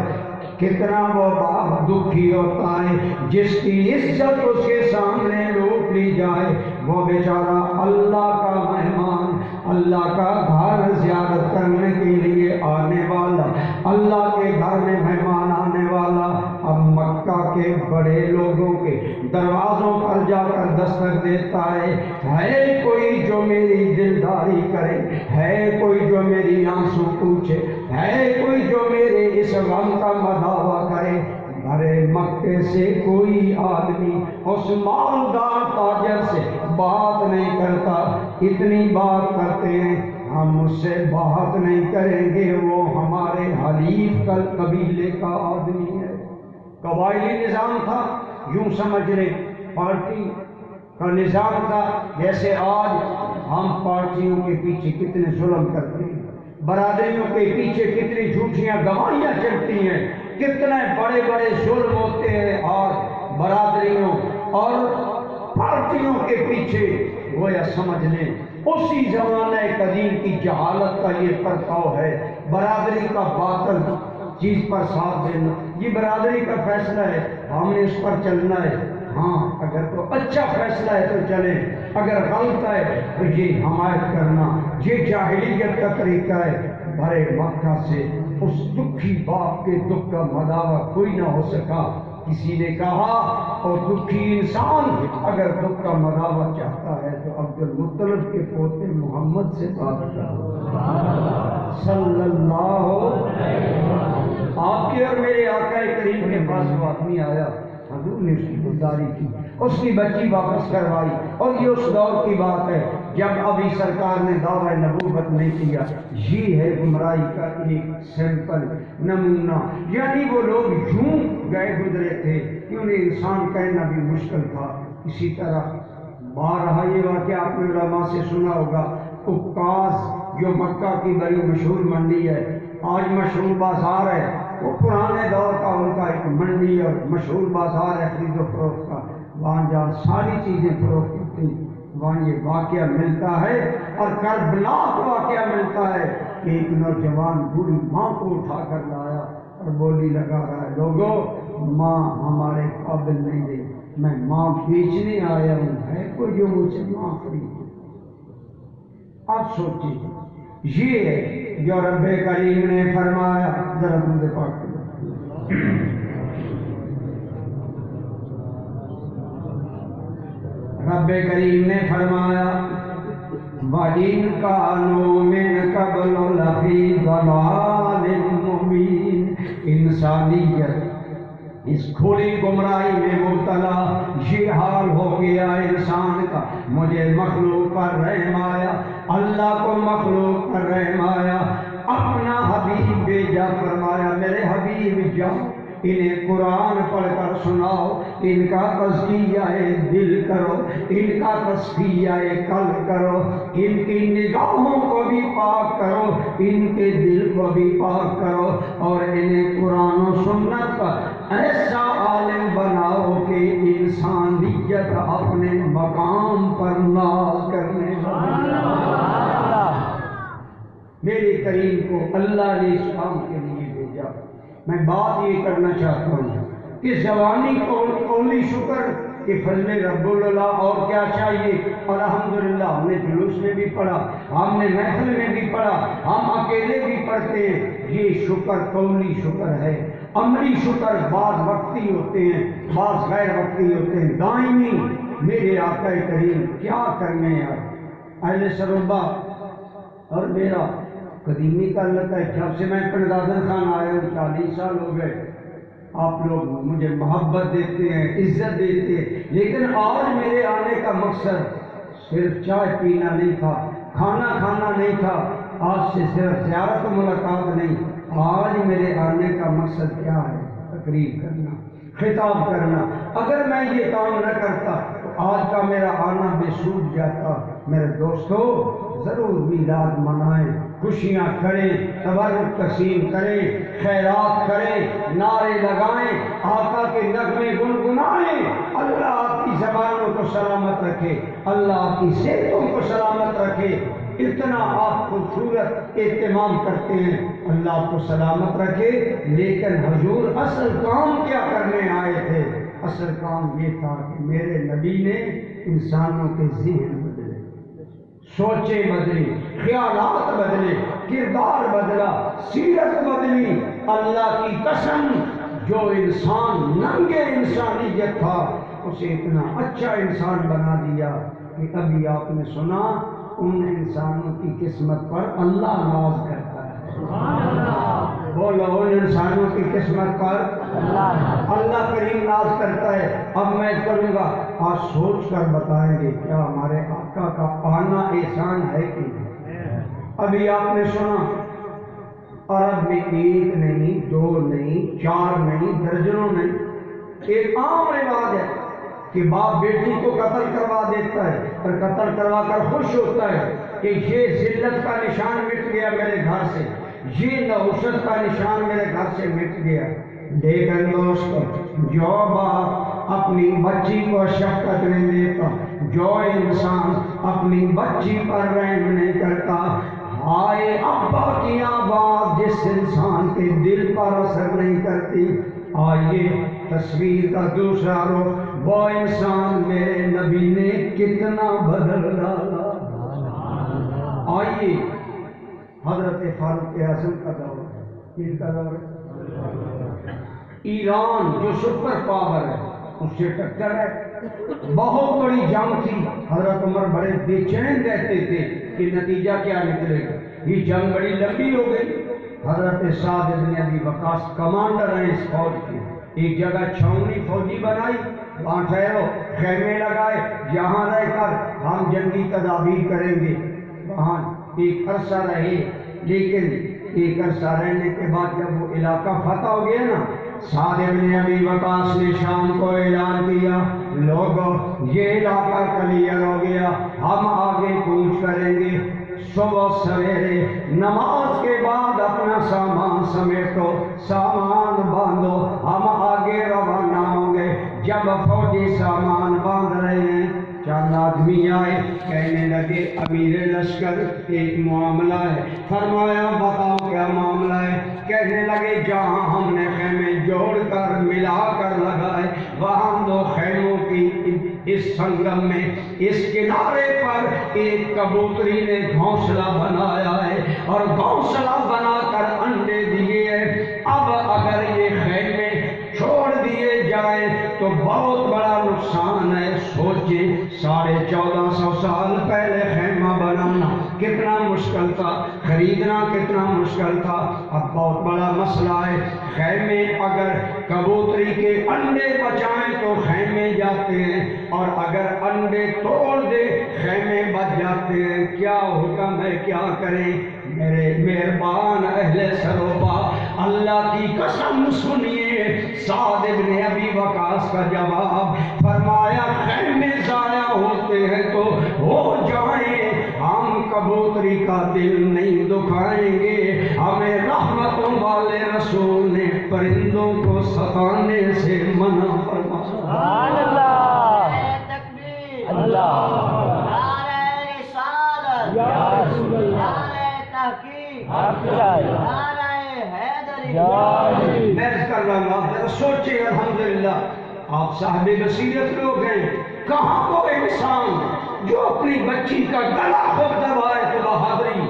Speaker 1: کتنا وہ باپ دکھی ہوتا ہے جس کی عزت اس کے سامنے لوٹ لی جائے، وہ بیچارہ اللہ کا مہمان، اللہ کا گھر زیارت کرنے کے لیے آنے والا، اللہ کے گھر میں مہمان آنے والا، اب مکہ کے بڑے لوگوں کے دروازوں پر جا کر دستک دیتا ہے کوئی جو میری دلداری کرے، ہے کوئی جو میری آنسو پوچھے، ہے کوئی جو میرے اس غم کا مداوا کرے۔ ارے مکے سے کوئی آدمی اس مالدار تاجر سے بات نہیں کرتا، اتنی بات کرتے ہیں ہم اس سے بات نہیں کریں گے، وہ ہمارے حلیف قبیلے کا آدمی ہے۔ قبائلی نظام تھا، یوں سمجھ لیں پارٹی کا نظام تھا۔ جیسے آج ہم پارٹیوں کے پیچھے کتنے ظلم کرتے ہیں، برادریوں کے پیچھے کتنی جھوٹیاں گواہیاں چلتی ہیں، کتنے بڑے بڑے ظلم ہوتے ہیں آج برادریوں اور پارٹیوں کے پیچھے۔ گویا سمجھ لیں اسی زمانہ قدیم کی جہالت کا یہ پرتاؤ ہے، برادری کا باطل چیز پر ساتھ دینا، یہ برادری کا فیصلہ ہے، ہم نے اس پر چلنا ہے، ہاں اگر تو اچھا فیصلہ ہے تو چلیں، اگر غلط ہے تو یہ حمایت کرنا، یہ جاہلیت کا طریقہ ہے۔ بھرے مکہ سے اس دکھی باپ کے دکھ کا مداوع کوئی نہ ہو سکا۔ کسی نے کہا اور دکھی انسان اگر دکھ کا مداوع چاہتا ہے تو عبد المطلب کے پوتے محمد سے بات کرو صلی اللہ علیہ وسلم۔ آپ کے اور میرے آقا کریم کے پاس وہ آدمی آیا، حضور نے اس کی خودداری کی، اس کی بچی واپس کروائی، اور یہ اس دور کی بات ہے جب ابھی سرکار نے دعوی نبوت نہیں کیا۔ یہ ہے گمراہی کا ایک سیمپل نمونہ، یعنی وہ لوگ یوں گئے گزرے تھے کہ انہیں انسان کہنا بھی مشکل تھا۔ اسی طرح بارہا یہ واقعہ آپ نے علماء سے سنا ہوگا، عکاظ جو مکہ کی بڑی مشہور منڈی ہے، آج مشہور بازار ہے، وہ پرانے دور کا ان کا ایک منڈی اور مشہور بازار ہے خرید و فروخت کا، وہاں جہاں ساری چیزیں فروخت ہوتی ہیں، وہاں یہ واقعہ ملتا ہے، اور کربلا کا واقعہ ملتا ہے کہ ایک نوجوان بوڑھی ماں کو اٹھا کر لایا اور بولی لگا رہا ہے، لوگوں ماں ہمارے قابل نہیں ہے، میں ماں بیچنے آیا ہوں، ہے کوئی جو مجھ سے ماں خریدے؟ آپ سوچیے، یہ ہے جو رب کریم نے فرمایا، ذرا مجھے پاک رب کریم نے فرمایا وَإِنْ كَانُوا مِنْ قَبْلُ لَفِي ضَلَالٍ مُبِينٍ۔ انسانیت اس کھلی گمراہی میں مبتلا، یہ حال ہو گیا انسان کا، مجھے مخلوق پر رحم آیا، اللہ کو مخلوق پر رحم آیا، اپنا حبیب بھیجا، فرمایا میرے حبیب جاؤ انہیں قرآن پڑھ کر سناؤ، ان کا تزکیہ دل کرو، ان کا تصفیہ قلب کرو، ان کی نگاہوں کو بھی پاک کرو، ان کے دل کو بھی پاک کرو، اور انہیں قرآن و سنت کا ایسا عالم بناؤ کہ انسانیت اپنے مقام پر ناز کرنے لگے۔ میرے کریم کو اللہ نے اس کام کے لیے بھیجا۔ میں بات یہ کرنا چاہتا ہوں کہ زبانی قولی شکر کہ فضل رب اللہ، اور کیا چاہیے، اور الحمدللہ ہم نے جلوس میں بھی پڑھا، ہم نے محفل میں بھی پڑھا، ہم اکیلے بھی پڑھتے ہیں، یہ شکر قولی شکر ہے۔ عملی شکر بعض وقتی ہوتے ہیں، بعض غیر وقتی ہوتے ہیں، دائمی۔ میرے آقا کریم کیا کرنے یار، اہل سروبہ اور میرا قدیمی تعلق ہے، جب سے میں پردازن خان آیا ہوں 40 سال ہو گئے، آپ لوگ مجھے محبت دیتے ہیں، عزت دیتے ہیں، لیکن آج میرے آنے کا مقصد صرف چائے پینا نہیں تھا، کھانا کھانا نہیں تھا، آج سے صرف زیارت و ملاقات نہیں، آج میرے آنے کا مقصد کیا ہے؟ تقریر کرنا، خطاب کرنا۔ اگر میں یہ کام نہ کرتا تو آج کا میرا آنا بے سود جاتا۔ میرے دوستو ضرور میلاد منائیں، خوشیاں کریں، تبرک تقسیم کریں، خیرات کریں، نعرے لگائیں، آقا کے نغمے گنگنائیں۔ اللہ آپ کی زبانوں کو سلامت رکھے، اللہ آپ کی صحتوں کو سلامت رکھے۔ اتنا آپ خوبصورت اہتمام کرتے ہیں، اللہ آپ کو سلامت رکھے، لیکن حضور اصل کام کیا کرنے آئے تھے؟ اصل کام یہ تھا کہ میرے نبی نے انسانوں کے ذہن بدلے، سوچیں بدلی، خیالات بدلے، کردار بدلا، سیرت بدلی۔ اللہ کی قسم جو انسان ننگے انسانیت تھا اسے اتنا اچھا انسان بنا دیا کہ ابھی آپ نے سنا ان انسانوں کی قسمت پر اللہ ناز کرتا ہے۔ بولو ان انسانوں کی قسمت پر اللہ کریم ناز کرتا ہے. اب میں کروں گا، آج سوچ کر بتائیں گے کیا ہمارے آقا کا آنا احسان ہے کہ نہیں؟ ابھی آپ نے سنا عرب میں ایک نہیں، دو نہیں، چار نہیں، درجنوں نہیں، ایک عام رواج ہے کہ باپ بیٹی کو قتل کروا دیتا ہے اور قتل کروا کر خوش ہوتا ہے کہ یہ ذلت کا نشان مٹ گیا میرے گھر سے، یہ نحوست کا نشان میرے گھر سے مٹ گیا. لیکن دوستو، جو باپ اپنی بچی کو شفقت نہیں دیتا، جو انسان اپنی بچی پر رحم نہیں کرتا، ہائے ابا کی آواز جس انسان کے دل پر اثر نہیں کرتی. آئیے تصویر کا دوسرا رخ، وہ انسان میرے نبی نے کتنا بدل ڈالا. آئیے حضرت فاروق اعظم کا دور ہے. کس کا دور ہے؟ ایران جو سپر پاور ہے اس سے ٹکر ہے. بہت بڑی جنگ تھی. حضرت عمر بڑے بے چین رہتے تھے کہ نتیجہ کیا نکلے گا. یہ جنگ بڑی لمبی ہو گئی. حضرت سعد بن ابی وقاص کمانڈر ہیں اس فوج کے. ایک جگہ چھاؤنی فوجی بنائی، وہاں ٹھہرو، خیمے لگائے، یہاں رہ کر ہم جنگی تدابیر کریں گے. وہاں ایک عرصہ رہے، لیکن ایک عرصہ رہنے کے بعد جب وہ علاقہ فتح ہو گیا نا، سعد بن ابی وقاص نے شام کو اعلان کیا، لوگوں یہ علاقہ کلیئر ہو گیا، ہم آگے کوچ کریں گے. صبح سویرے نماز کے بعد اپنا سامان سمیٹو، سامان باندھو، ہم آگے روانہ ہوں گے. جب فوجی سامان باندھ رہے ہیں، چند آدمی آئے، کہنے لگے امیر لشکر ایک معاملہ ہے. فرمایا بتاؤ کیا معاملہ ہے؟ کہنے لگے جہاں ہم نے خیمے جوڑ کر ملا کر لگائے، وہاں دو خیموں کی اس سنگم میں اس کنارے پر ایک کبوتری نے گھونسلہ بنایا ہے اور گھونسلہ بنا کر انڈے دیے ہیں. اب اگر یہ خیمے چھوڑ دیے جائیں تو بہت بڑا نقصان ہے. سوچیں 1450 سال پہلے خیمہ بنانا کتنا مشکل تھا، خریدنا کتنا مشکل تھا. اب بہت بڑا مسئلہ ہے. خیمے اگر کبوتری کے انڈے بچائیں تو خیمے جاتے ہیں، اور اگر انڈے توڑ دے خیمے بچ جاتے ہیں. کیا حکم ہے، کیا کریں؟ میرے مہربان اہل سروبا، اللہ کی قسم سنیے سعد بن ابی وقاص کا جواب. فرمایا خیمے ضائع ہوتے ہیں تو ہو جائیں، ہم کبوتری کا دل نہیں دکھائیں گے. ہمیں رحمتوں والے رسول نے پرندوں کو ستانے سے منع فرمایا.
Speaker 2: سبحان اللہ،
Speaker 3: تکبیر،
Speaker 2: اللہ،
Speaker 3: نعرہ رسالت،
Speaker 2: یا رسول اللہ،
Speaker 3: نعرہ تحقیق،
Speaker 2: حق جائے،
Speaker 3: نعرہ حیدری.
Speaker 2: یا علی.
Speaker 1: میں کر رہا ہوں، ذرا سوچیں. الحمدللہ آپ صاحب بصیرت لوگ ہیں. کہاں وہ انسان جو اپنی بچی کا گلا خود دبائے تو بہادری،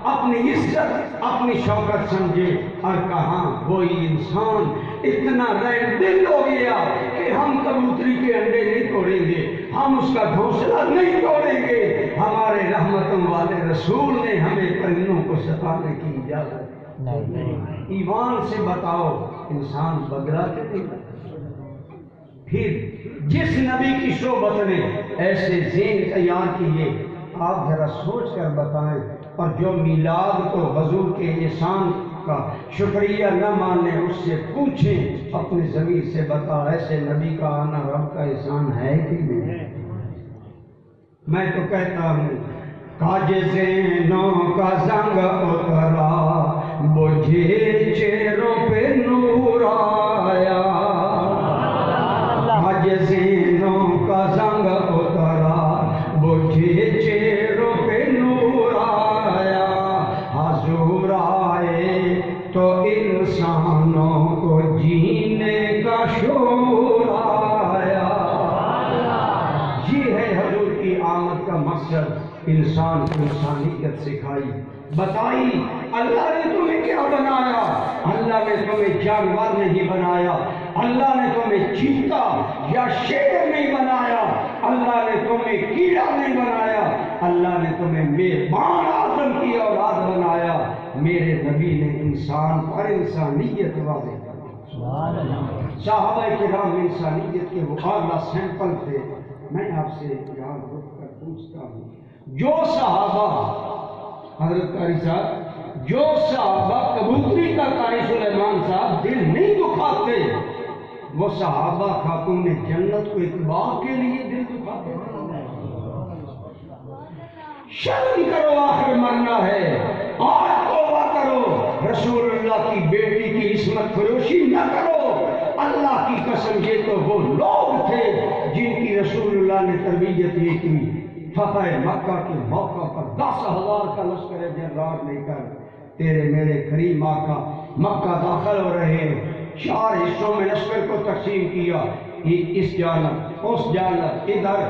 Speaker 1: اپنی عزت، اپنی شوکت سمجھے، اور کہاں وہی انسان اتنا رحم دل ہو گیا کہ ہم کبوتری کے انڈے نہیں توڑیں گے، ہم اس کا گھونسلہ نہیں توڑیں گے. ہمارے رحمتوں والے رسول نے ہمیں پرندوں کو ستانے کی اجازت
Speaker 2: نہیں.
Speaker 1: ایمان سے بتاؤ انسان بدلا کے نہیں. پھر جس نبی کی صحبت نے ایسے ذہن تیار کیے، آپ ذرا سوچ کر بتائیں. اور جو میلاد کو حضور کے احسان کا شکریہ نہ مانے اس سے پوچھیں، اپنی ضمیر سے بتا ایسے نبی کا آنا رب کا احسان ہے کہ نہیں؟ میں تو کہتا ہوں کاج زینوں کا زنگ اترا، بجھے چہروں پہ نور آیا. کاج زینوں کا زنگ اترا، بجھے چہروں پہ نور آیا. حضور آئے تو انسانوں کو جینے کا شعور آیا. یہ ہے حضور کی آمد کا مقصد. انسان کو انسانیت سکھائی، بتائی. اللہ نے تمہیں کیا بنایا؟ اللہ نے تمہیں جانور نہیں بنایا. اللہ نے تمہیں چیتا یا شیر نہیں بنایا. اللہ نے تمہیں کیڑا نہیں بنایا. اللہ نے تمہیں میزبان آدم کی اولاد بنایا. میرے نبی نے انسان پر انسانیت واضح کر دی۔
Speaker 2: سبحان اللہ۔
Speaker 1: صحابہ کرام انسانیت کے وہ اعلیٰ سیمپل تھے۔ میں آپ سے یاد رکھ کر پوچھتا ہوں، جو صحابہ حضرت قاری صاحب، جو صحابہ کبوتری کا قاری سلیمان صاحب دل نہیں دکھاتے، وہ صحابہ خاتون جنت کو اتباع کے لیے دل دکھاتے ہیں۔ شرم کرو، آخر مرنا ہے، آج توبہ کرو، رسول اللہ کی بیٹی کی عصمت فروشی نہ کرو۔ اللہ کی قسم یہ تو وہ لوگ تھے جن کی رسول اللہ نے تربیت یہ کی۔ فتح مکہ کے موقع پر 10,000 کا لشکر جرار لے کر تیرے میرے کریم آقا مکہ داخل ہو رہے ہیں۔ 4 حصوں میں لشکر کو تقسیم کیا، اس جانب اس جانب ادھر۔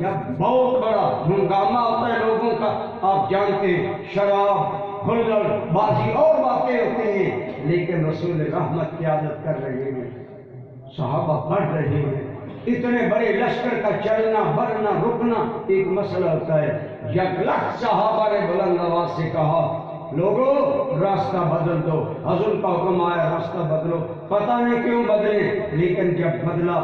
Speaker 1: جب بہت بڑا ہنگامہ ہوتا ہے لوگوں کا، آپ جانتے ہیں، شراب، ہلڑ بازی اور باتیں ہوتے ہیں، لیکن رسول رحمت قیادت کر رہے ہیں، صحابہ بڑھ رہے ہیں۔ اتنے بڑے لشکر کا چلنا بڑھنا رکنا ایک مسئلہ ہوتا ہے۔ یک لخت صحابہ نے بلند آواز سے کہا، لوگوں راستہ بدل دو۔ حضور کا حکم آیا، راستہ بدلو۔ پتہ نہیں کیوں بدلے، لیکن جب بدلا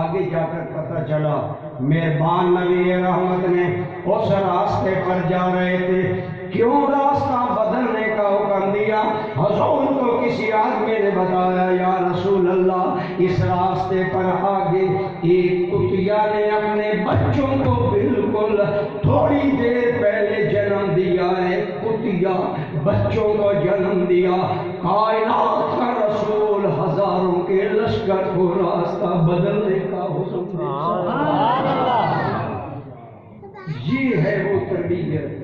Speaker 1: آگے جا کر پتہ چلا مہربان نبی رحمت نے اس راستے پر جا رہے تھے، کیوں راستہ بدلنے کا حکم دیا؟ حضور کو کسی آدمی نے بتایا، یا رسول اللہ اس راستے پر آگے ایک کتیا نے اپنے بچوں کو بالکل تھوڑی دیر پہلے جنم دیا ہے۔ کتیا بچوں کو جنم دیا۔ کائنات کا رسول ہزاروں کے لشکر کو راستہ بدلنے کا حکم دیا۔
Speaker 2: سبحان اللہ۔
Speaker 1: یہ ہے وہ تربیت۔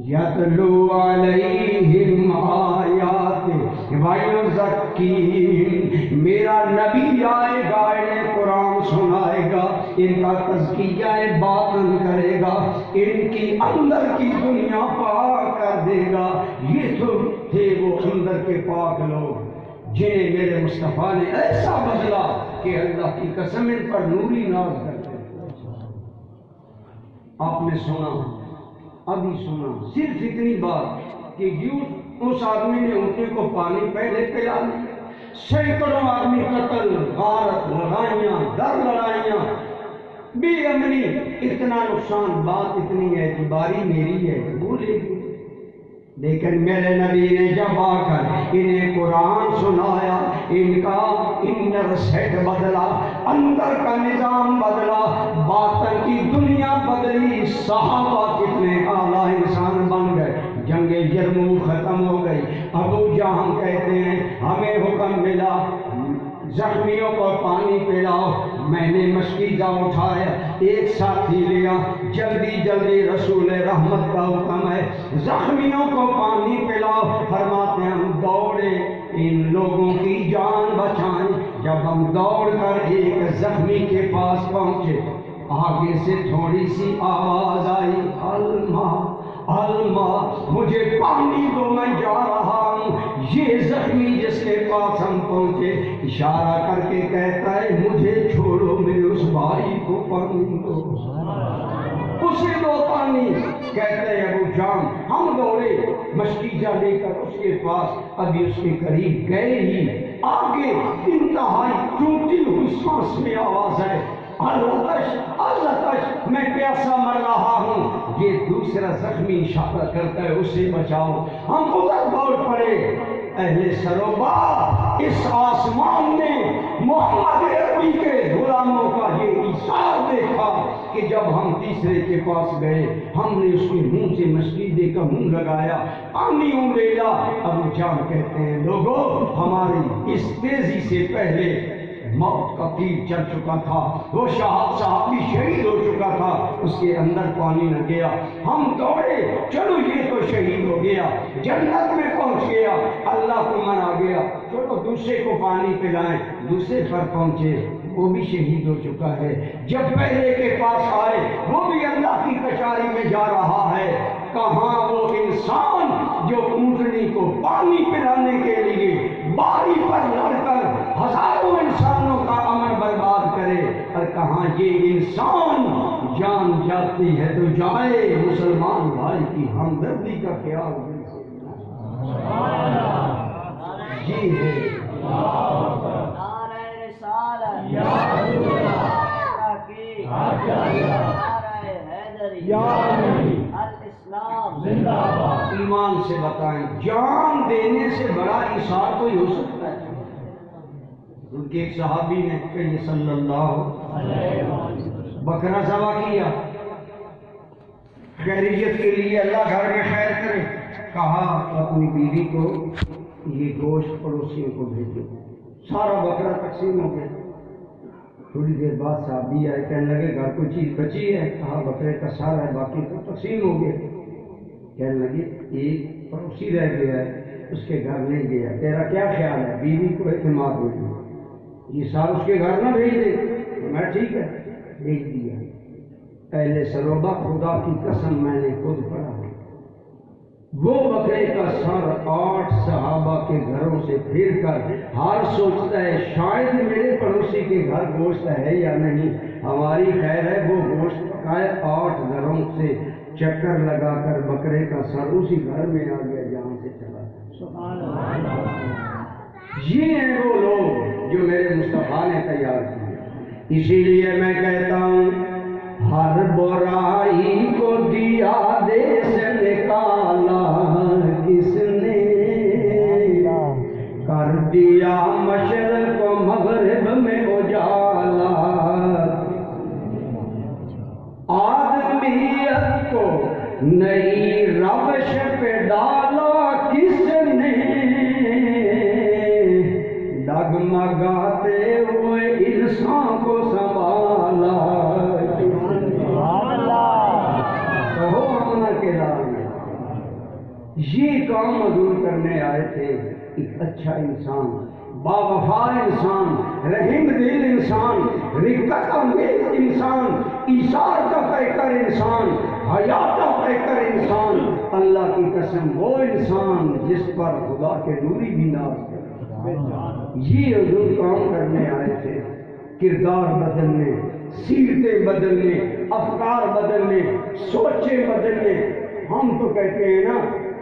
Speaker 1: یتلو علیہم آیات ویزکیہم، میرا نبی آئے گا، انہیں قرآن سنائے گا، ان کا تزکیہ باطن کرے گا، ان کی اندر کی دنیا پاک کر دے گا۔ یہ تو تھے وہ اندر کے پاک لوگ جنہیں میرے مصطفیٰ نے ایسا بدلا کہ اللہ کی قسم ان پر نوری ناز کرتے ہیں۔ آپ نے سنا، ابھی سنا، صرف اتنی بات کہ یوں اس آدمی نے اونٹنے کو پانی پہلے پلا دیا، سینکڑوں آدمی قتل، غارت، لڑائیاں در لڑائیاں، بے امنی، اتنا نقصان۔ بات اتنی ہے کہ باری میری ہے، بولے گی، لیکن میرے نبی نے جب آ کر انہیں قرآن سنایا، ان کا انر سیٹ بدلا، اندر کا نظام بدلا، باطن کی دنیا بدلی۔ صحابہ کتنے اعلیٰ انسان بن گئے۔ جنگ یرموک ختم ہو گئی۔ ابو جہل کہتے ہیں ہمیں حکم ملا زخمیوں کو پانی پلاؤ۔ میں نے مشکیزہ اٹھایا، ایک ساتھی لیا، جلدی جلدی رسول رحمت کا حکم ہے زخمیوں کو پانی پلاؤ۔ فرماتے ہیں ہم دوڑے ان لوگوں کی جان بچائیں۔ جب ہم دوڑ کر ایک زخمی کے پاس پہنچے، آگے سے تھوڑی سی آواز آئی، الما الما، مجھے پانی دو، میں جا رہا ہوں۔ یہ زخمی جس کے پاس ہم پہنچے اشارہ کر کے کہتا ہے مجھے چھوڑو، میرے اس بھائی کو پانی دو، اسے دو پانی۔ کہتے ہیں ابو جان ہم دوڑے مشکیزہ لے کر اس کے پاس، ابھی اس کے قریب گئے ہی آگے انتہائی ٹوٹی ہوئی سانس میں آواز ہے، العطش العطش، میں پیاسا مر رہا ہوں۔ یہ دوسرا زخمی اشارہ کرتا ہے اسے بچاؤ۔ ہم ادھر دوڑ پڑے۔ اہل سروبا اس آسمان نے محمد عربی کے غلاموں کا یہ ایثار دیکھا کہ جب ہم تیسرے کے پاس گئے، ہم نے اس کے منہ سے مشکیزے کا منہ لگایا، پانی لیا۔ ابو جان کہتے ہیں لوگوں ہماری اس تیزی سے پہلے موت کا تیر چل چکا تھا، وہ صحابی شہید ہو چکا تھا، اس کے اندر پانی نہ گیا۔ ہم دوڑے، چلو یہ تو شہید ہو گیا، جنت میں پہنچ گیا، اللہ کو منا گیا، چلو دوسرے کو پانی پلائیں۔ دوسرے پر پہنچے، وہ بھی شہید ہو چکا ہے۔ جب پہلے کے پاس آئے، وہ بھی اللہ کی کچہری میں جا رہا ہے۔ کہاں وہ انسان جو اونٹنی کو پانی پلانے کے لیے باری پر لڑ کر ہزاروں انسانوں کا امن برباد کرے، اور کہاں یہ انسان جان جاتی ہے تو جائے، مسلمان بھائی کی ہمدردی کا خیال جی ہے
Speaker 3: نعرہ رسالت تحقیق نعرہ حیدری الاسلام
Speaker 1: ایمان سے بتائیں جان دینے سے بڑا ایثار کوئی ہو سکتا ہے؟ ان کے ایک صحابی نے کہ صلی اللہ بکرا ذبح کیا خیریت کے لیے، اللہ گھر میں خیر کرے، کہا اپنی بیوی کو یہ گوشت پڑوسیوں کو بھیجو، سارا بکرا تقسیم ہو گیا۔ تھوڑی دیر بعد صحابی آئے، کہنے لگے گھر کوئی چیز بچی ہے؟ کہا بکرے کا سارا ہے، باقی تو تقسیم ہو گیا۔ کہنے لگے ایک پڑوسی رہ گیا ہے، اس کے گھر نہیں گیا، تیرا کیا خیال ہے؟ بیوی کو اعتماد ہو گیا، یہ سال اس کے گھر نہ بھیج دے؟ میں ٹھیک ہے، بھیج دیا۔ پہلے سروبہ خدا کی قسم میں نے خود پڑھا، وہ بکرے کا سر 8 صحابہ کے گھروں سے پھر کر ہر سوچتا ہے شاید میرے پڑوسی کے گھر گوشت ہے یا نہیں، ہماری خیر ہے وہ گوشت پکائے، 8 گھروں سے چکر لگا کر بکرے کا سر اسی گھر میں آ گیا جہاں سے چلا تھا۔ یہ ہیں وہ لوگ جو میرے مصطفیٰ نے تیار کیے۔ اسی لیے میں کہتا ہوں ہر برائی کو دیا دے سے نکالا کس نے، کر دیا مشرق و مغرب میں اجالا، آدمیت کو نئی روش پہ ڈالا کس نے، ڈگمگاتے ہوئے انسان کو سنبھالا۔ کہو آمنا کے رام یہ کام حضور کرنے آئے تھے، ایک اچھا انسان، باوفا انسان، رحم دل انسان، رقت انگیز انسان، ایثار کا پیکر انسان، حیا کا پیکر انسان، اللہ کی قسم وہ انسان جس پر خدا کے نوری بھی ناز کرے۔ یہ حضور کام کرنے آئے تھے، کردار بدلنے، سیرتیں بدلنے، افکار بدلنے، سوچیں بدلنے۔ ہم تو کہتے ہیں نا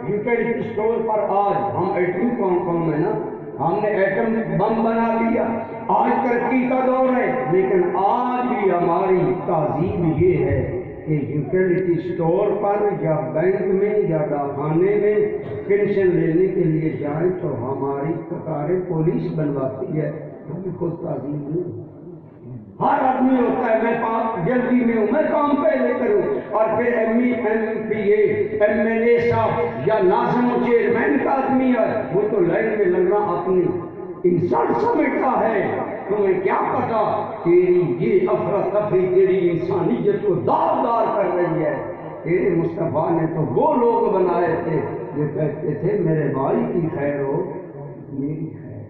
Speaker 1: یوکلپٹس اسٹور پر آج ہم ایٹمی قوم ہے نا، ہم نے ایٹم بم بنا لیا، آج ترقی کا دور ہے، لیکن آج بھی ہماری تہذیب یہ ہے کہ یوٹیلیٹی اسٹور پر یا بینک میں یا ڈاکخانے میں پینشن لینے کے لیے جائیں تو ہماری قطاریں پولیس بنواتی ہے، ہمیں خود تہذیب نہیں۔ ہر آدمی ہوتا ہے میں جلدی میں ہوں، میں کام پہلے کروں، اور پھر M P A M L A صاحب یا ناظم و چیئرمین کا آدمی ہے، وہ تو لائن میں لگنا اپنی انسان سمجھتا ہے۔ تمہیں کیا پتا تیری یہ افراتفری تیری انسانیت کو داغدار کر رہی ہے۔ تیرے مصطفیٰ نے تو وہ لوگ بنائے تھے جو کہتے تھے میرے بھائی کی خیر ہو میری خیر۔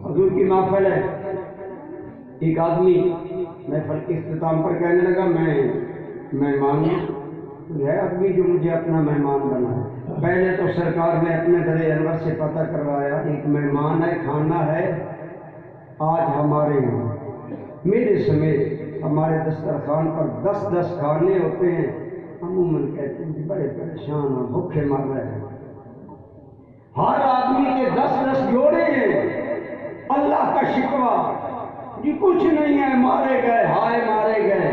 Speaker 1: حضور کی محفل ہے، ایک آدمی محفل کے اختتام پر کہنے لگا میں مہمان ہوں، ہے آدمی جو مجھے اپنا مہمان بنا ہے۔ پہلے تو سرکار نے اپنے در انور سے پتہ کروایا ایک مہمان ہے، کھانا ہے آج ہمارے یہاں، میرے سمیت ہمارے دسترخوان پر 10 کھانے ہوتے ہیں، عموماً کہتے ہیں بڑے پریشان ہیں، بھوکے مر رہے ہیں۔ ہر آدمی کے 10 جوڑے ہیں، اللہ کا شکوہ یہ کچھ نہیں ہے، مارے گئے، ہائے مارے گئے۔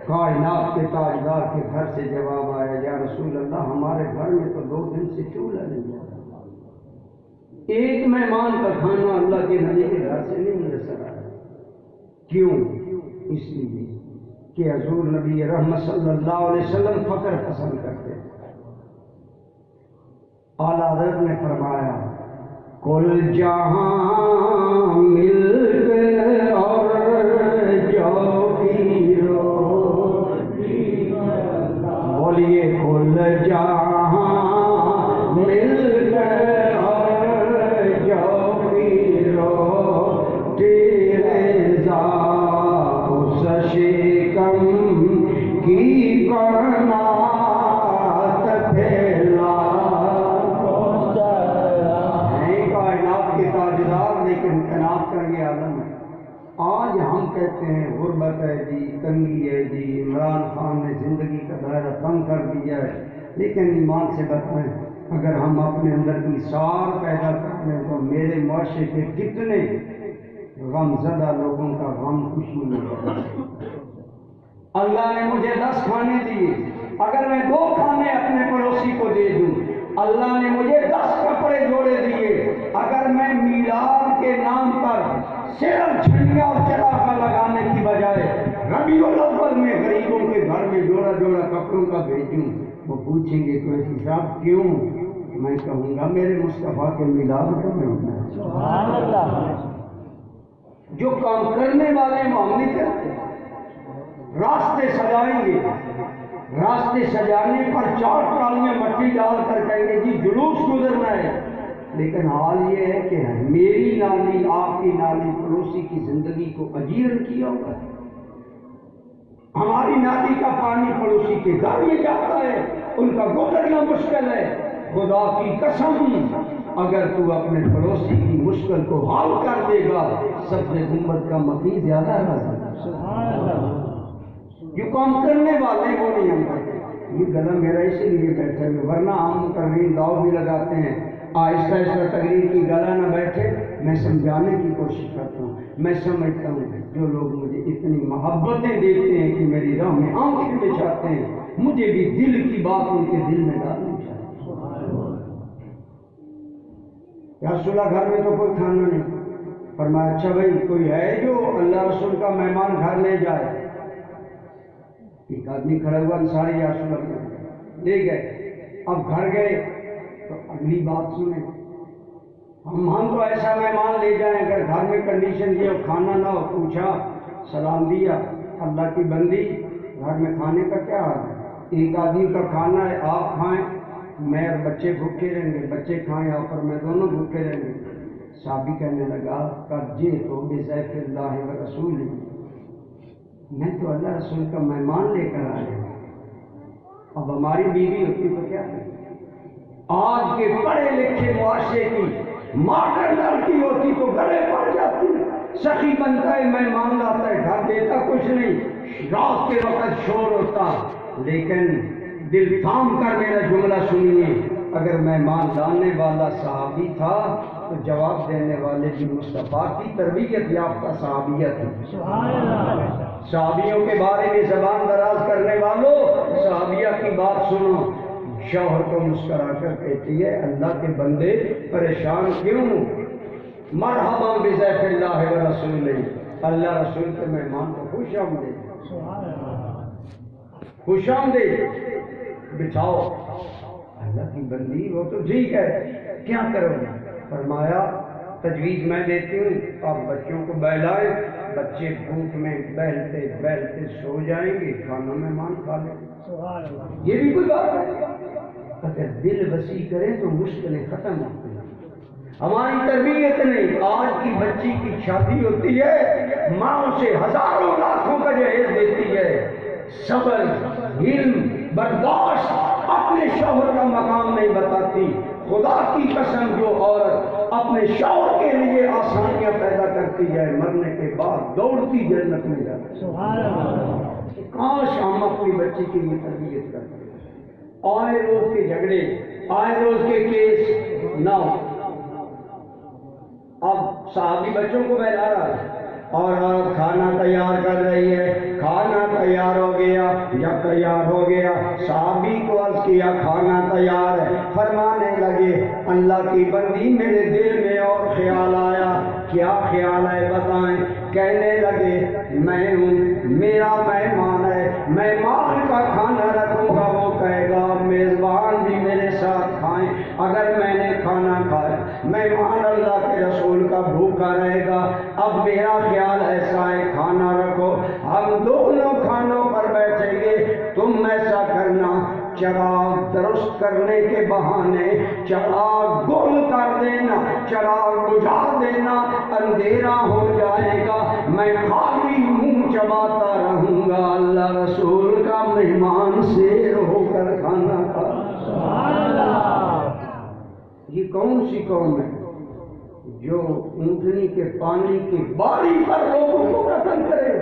Speaker 1: کائنات کے تاجدار کے گھر سے جواب آیا یا رسول اللہ ہمارے گھر میں تو 2 دن سے چولہا نہیں آیا، ایک مہمان کا کھانا اللہ کے نبی کے گھر سے نہیں میسر آیا۔ کیوں؟ اس لیے کہ حضور نبی رحمت صلی اللہ علیہ وسلم فقر پسند کرتے تھے۔ اعلیٰ حضرت نے فرمایا کل جہاں مل کر اور جو پیرو، بولیے کل جہاں مل کر اور جو پیرو، تیرے ذات اس شکم کی قناعت پھیلا۔ لیکن قناعت کا یہ عالم ہے۔ آج ہم کہتے ہیں غربت ہے جی، تنگی ہے جی، عمران خان نے زندگی کا دائرہ تنگ کر دیا ہے، لیکن ایمان سے بتائیں اگر ہم اپنے اندر ایثار پیدا کر لیں تو میرے معاشرے کے کتنے غم زدہ لوگوں کا غم خوشی میں بدل جائے۔ اللہ نے مجھے 10 کھانے دیے، اگر میں 2 کھانے اپنے پڑوسی کو دے دوں، اللہ نے مجھے 10 کپڑے جوڑے دیے، اگر میں میلاد کے نام پر صرف جھنڈیاں اور چراغاں لگانے کی بجائے ربیع الاول میں غریبوں کے گھر میں جوڑا جوڑا کپڑوں کا بھیجوں، وہ پوچھیں گے تو ایسی صاحب کیوں؟ میں کہوں گا میرے مصطفیٰ کے میلاد کا مہینہ ہے۔
Speaker 2: سبحان اللہ۔
Speaker 1: جو کام کرنے والے وہ ہم نہیں کرتے۔ راستے سجائیں گے، راستے سجانے پر 4 ٹرالیاں مٹی ڈال کر کہیں گے جی جلوس گزرنا ہے، لیکن حال یہ ہے کہ میری نالی، آپ کی نالی، پڑوسی کی زندگی کو اجیرن کیا ہوا ہے۔ ہماری نالی کا پانی پڑوسی کے گھر میں جاتا ہے، ان کا گزرنا مشکل ہے۔ خدا کی قسم اگر تو اپنے پڑوسی کی مشکل کو حل کر دے گا، سب سے گنبد کا مکین زیادہ راضی۔
Speaker 2: سبحان اللہ۔
Speaker 1: جو کام کرنے والے وہ نہیں ہم کرتے۔ یہ گلا میرا اسی لیے بیٹھا ہے، ورنہ ہم تقریر داؤ بھی لگاتے ہیں، آہستہ آہستہ تقریر کی گلا نہ بیٹھے، میں سمجھانے کی کوشش کرتا ہوں۔ میں سمجھتا ہوں جو لوگ مجھے اتنی محبتیں دیتے ہیں کہ میری راہ میں آنکھیں بچھاتے ہیں، مجھے بھی دل کی بات ان کے دل میں ڈالنی چاہیے۔ یا رسول اللہ گھر میں تو کوئی کھانا نہیں، فرمایا اچھا بھائی کوئی ہے جو اللہ رسول کا مہمان گھر لے جائے؟ ایک آدمی کھڑا ہوا انصاری، یا رسول اللہ لے گئے۔ اب گھر گئے تو اگلی بات سنیں، ہم تو ایسا مہمان لے جائیں اگر گھر میں کنڈیشن یہ کھانا نہ ہو، پوچھا سلام دیا، اللہ کی بندی گھر میں کھانے کا کیا حال ہے؟ ایک آدمی کا کھانا ہے، آپ کھائیں میں اور بچے بھوکے رہیں گے، بچے کھائیں آپ اور میں دونوں بھوکے رہیں گے۔ صحابی کہنے لگا قد جئت بضیف اللہ و رسولہ، میں تو اللہ رسول کا مہمان لے کر آیا ہوں۔ اب ہماری بیوی ہوتی تو کیا ہے؟ آج کے پڑھے لکھے معاشرے کی ماڈرن لڑکی ہوتی تو گلے پڑ جاتی، سخی بنتا ہے، مہمان لاتا ہے، گھر دیتا کچھ نہیں، رات کے وقت شور ہوتا۔ لیکن دل تھام کر میرا جملہ سنیے، اگر مہمان لانے والا صحابی تھا تو جواب دینے والے بھی مصطفیٰ کی تربیت یافتہ صحابیت ہے۔
Speaker 2: سبحان اللہ۔
Speaker 1: صحابیوں کے بارے میں زبان دراز کرنے والوں صحابیہ کی بات سنو۔ شوہر کو مسکرا کر کہتی ہے اللہ کے بندے پریشان کیوں؟ مرحبا بضیف اللہ و رسولہ، اللہ رسول کے مہمان کو خوش آمدید،
Speaker 2: سبحان اللہ۔
Speaker 1: خوش آمدید، بٹھاؤ۔ اللہ کی بندی وہ تو ٹھیک ہے، کیا کرو گے؟ فرمایا تجویز میں دیتی ہوں، آپ بچوں کو بہلائیں، بچے بھوک میں بہلتے بہلتے سو جائیں گے، کھانا مہمان کھا لیں۔
Speaker 2: سبحان اللہ۔
Speaker 1: یہ بھی کوئی بات ہے؟ اگر دل وسیع کریں تو مشکلیں ختم ہوتی ہیں۔ ہماری تربیت نہیں، آج کی بچی کی شادی ہوتی ہے، ماں اسے ہزاروں لاکھوں کا جہیز دیتی ہے، صبر، علم، برداشت، اپنے شوہر کا مقام نہیں بتاتی۔ خدا کی قسم جو عورت اپنے شوہر کے لیے آسانیاں پیدا کرتی ہے، مرنے کے بعد دوڑتی جنت میں جاتی ہے۔
Speaker 2: سبحان اللہ۔
Speaker 1: کاش ہم اپنی بچی کی یہ تربیت کرتے، آئے روز کے جھگڑے، آئے روز کے کیس نہ ہو۔ اب صحابی بچوں کو بہلا رہا ہے اور عورت کھانا تیار کر رہی ہے، کھانا تیار ہو گیا، جب تیار ہو گیا صحابی کو عرض کیا کھانا تیار ہے، فرمانے لگے اللہ کی بندی میرے دل میں اور خیال آیا، کیا خیال ہے بتائیں؟ کہنے لگے میں ہوں، میرا مہمان ہے، مہمان کا کھانا رکھوں گا، وہ کہے گا میزبان بھی میرے ساتھ کھائیں، اگر میں نے کھانا کھایا مہمان اللہ کے رسول کا بھوکا رہے گا، اب میرا خیال ایسا ہے کھانا رکھو، ہم دونوں کھانوں پر بیٹھیں گے، تم ایسا کرنا چراغ درست کرنے کے بہانے چراغ گل کر دینا، چراغ بجھا دینا، اندھیرا ہو جائے گا، میں خالی منہ چباتا رہوں گا، اللہ رسول کا مہمان سیر ہو کر کھانا کھا۔
Speaker 2: سبحان اللہ۔
Speaker 1: یہ کون سی قوم ہے جو اونٹنی کے پانی کی باری پر لوگوں کو قتل کرے؟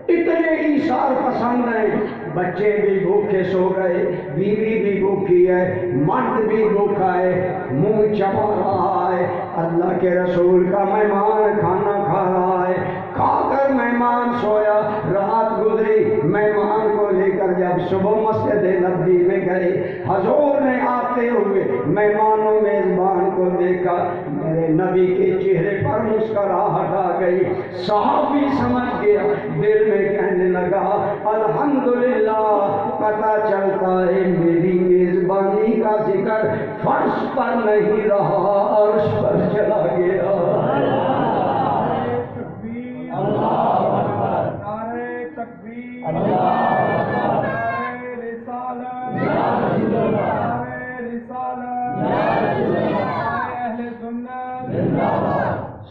Speaker 1: اتنے ایثار پسند ہیں، بچے بھی بھوکے سو گئے، بیوی بھی بھوکی ہے، مرد بھی بھوکا ہے، منہ چبا رہا ہے، اللہ کے رسول کا مہمان کھانا کھا رہا ہے، کھا کر مہمان سویا، رات گزری، مہمان کو لے کر جب صبح مسجد نبوی میں گئے، حضور نے آتے ہوئے مہمانوں میزبان کو دیکھا، میرے نبی کے چہرے پر مسکراہٹ آ گئی، صحابی سمجھ گیا، دل میں کہنے لگا الحمدللہ، پتہ چلتا ہے میری میزبانی کا ذکر فرش پر نہیں رہا، عرش پر چلا گیا۔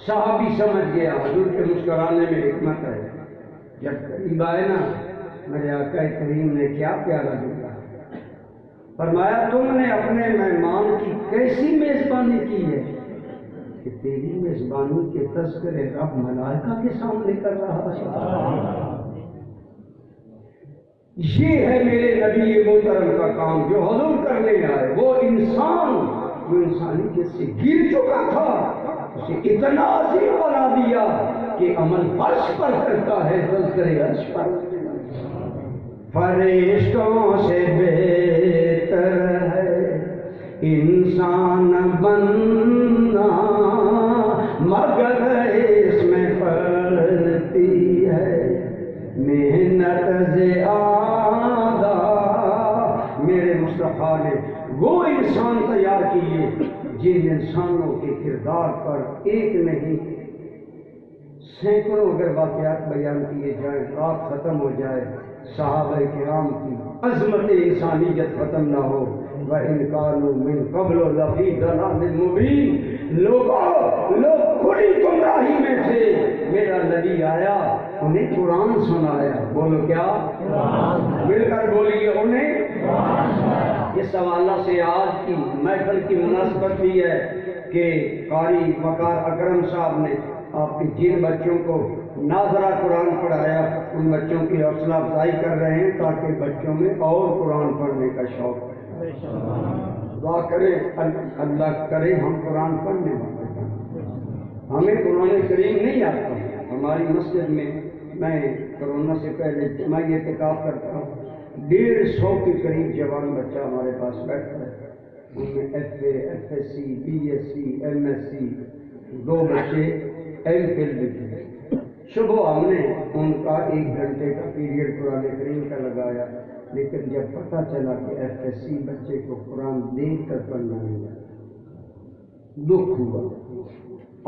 Speaker 1: صحابی سمجھ گیا حضور کے مسکرانے میں حکمت ہے۔ جب قریب آئے نا میرے آقا کریم نے کیا پیارا جملہ فرمایا، تم نے اپنے مہمان کی کیسی میزبانی کی ہے کہ تیری میزبانی کے تذکرے رب ملائکہ کے سامنے کر رہا ہے۔ یہ ہے میرے نبی محترم کا کام جو حضور کرنے آئے۔ وہ انسان جو انسانیت سے گر چکا تھا اسے اتنا عظیم بنا دیا کہ عمل فرش پر کرتا ہے، تذکرے عرش پر۔ فرشتوں سے بہتر ہے انسان بننا، مگر اس میں پڑتی ہے محنت زیادہ۔ میرے مصطفیٰ نے وہ انسان تیار کیے جن انسانوں کے کردار پر ایک نہیں سینکڑوں اگر واقعات بیان کیے جائیں، رات ختم ہو جائے، صحابہ کرام کی عظمت انسانیت ختم نہ ہو۔ وَإِنْ كَانُوا مِنْ قَبْلُ لَفِي ضَلَالٍ مُبِينٍ، لوگ کھلی گمراہی میں تھے، میرا نبی آیا انہیں قرآن سنایا۔ بولو کیا؟ مل کر بولیے، انہیں اس حوالہ سے آج کی محفل کی مناسبت بھی ہے کہ قاری وقار اکرم صاحب نے آپ کے جن بچوں کو ناظرہ قرآن پڑھایا، ان بچوں کی حوصلہ افزائی کر رہے ہیں تاکہ بچوں میں اور قرآن پڑھنے کا شوق ہے۔ دعا کریں اللہ کرے ہم قرآن پڑھنے والے ہیں۔ ہمیں قرآن کریم نہیں آتا۔ ہماری مسجد میں میں کرونا سے پہلے جمعی اعتکاف کرتا ہوں، 150 کے قریب جوان بچہ ہمارے پاس بیٹھتا ہے، ان میں F A, F S C, B S C, M S C, 2 بچے ایم فل بھی تھے۔ صبح ہم نے ان کا 1 گھنٹے کا پیریڈ قرآن کریم کا لگایا، لیکن جب پتہ چلا کہ ایف ایس سی بچے کو قرآن دیکھ کر پڑھنا نہیں ہے، دکھ ہوا۔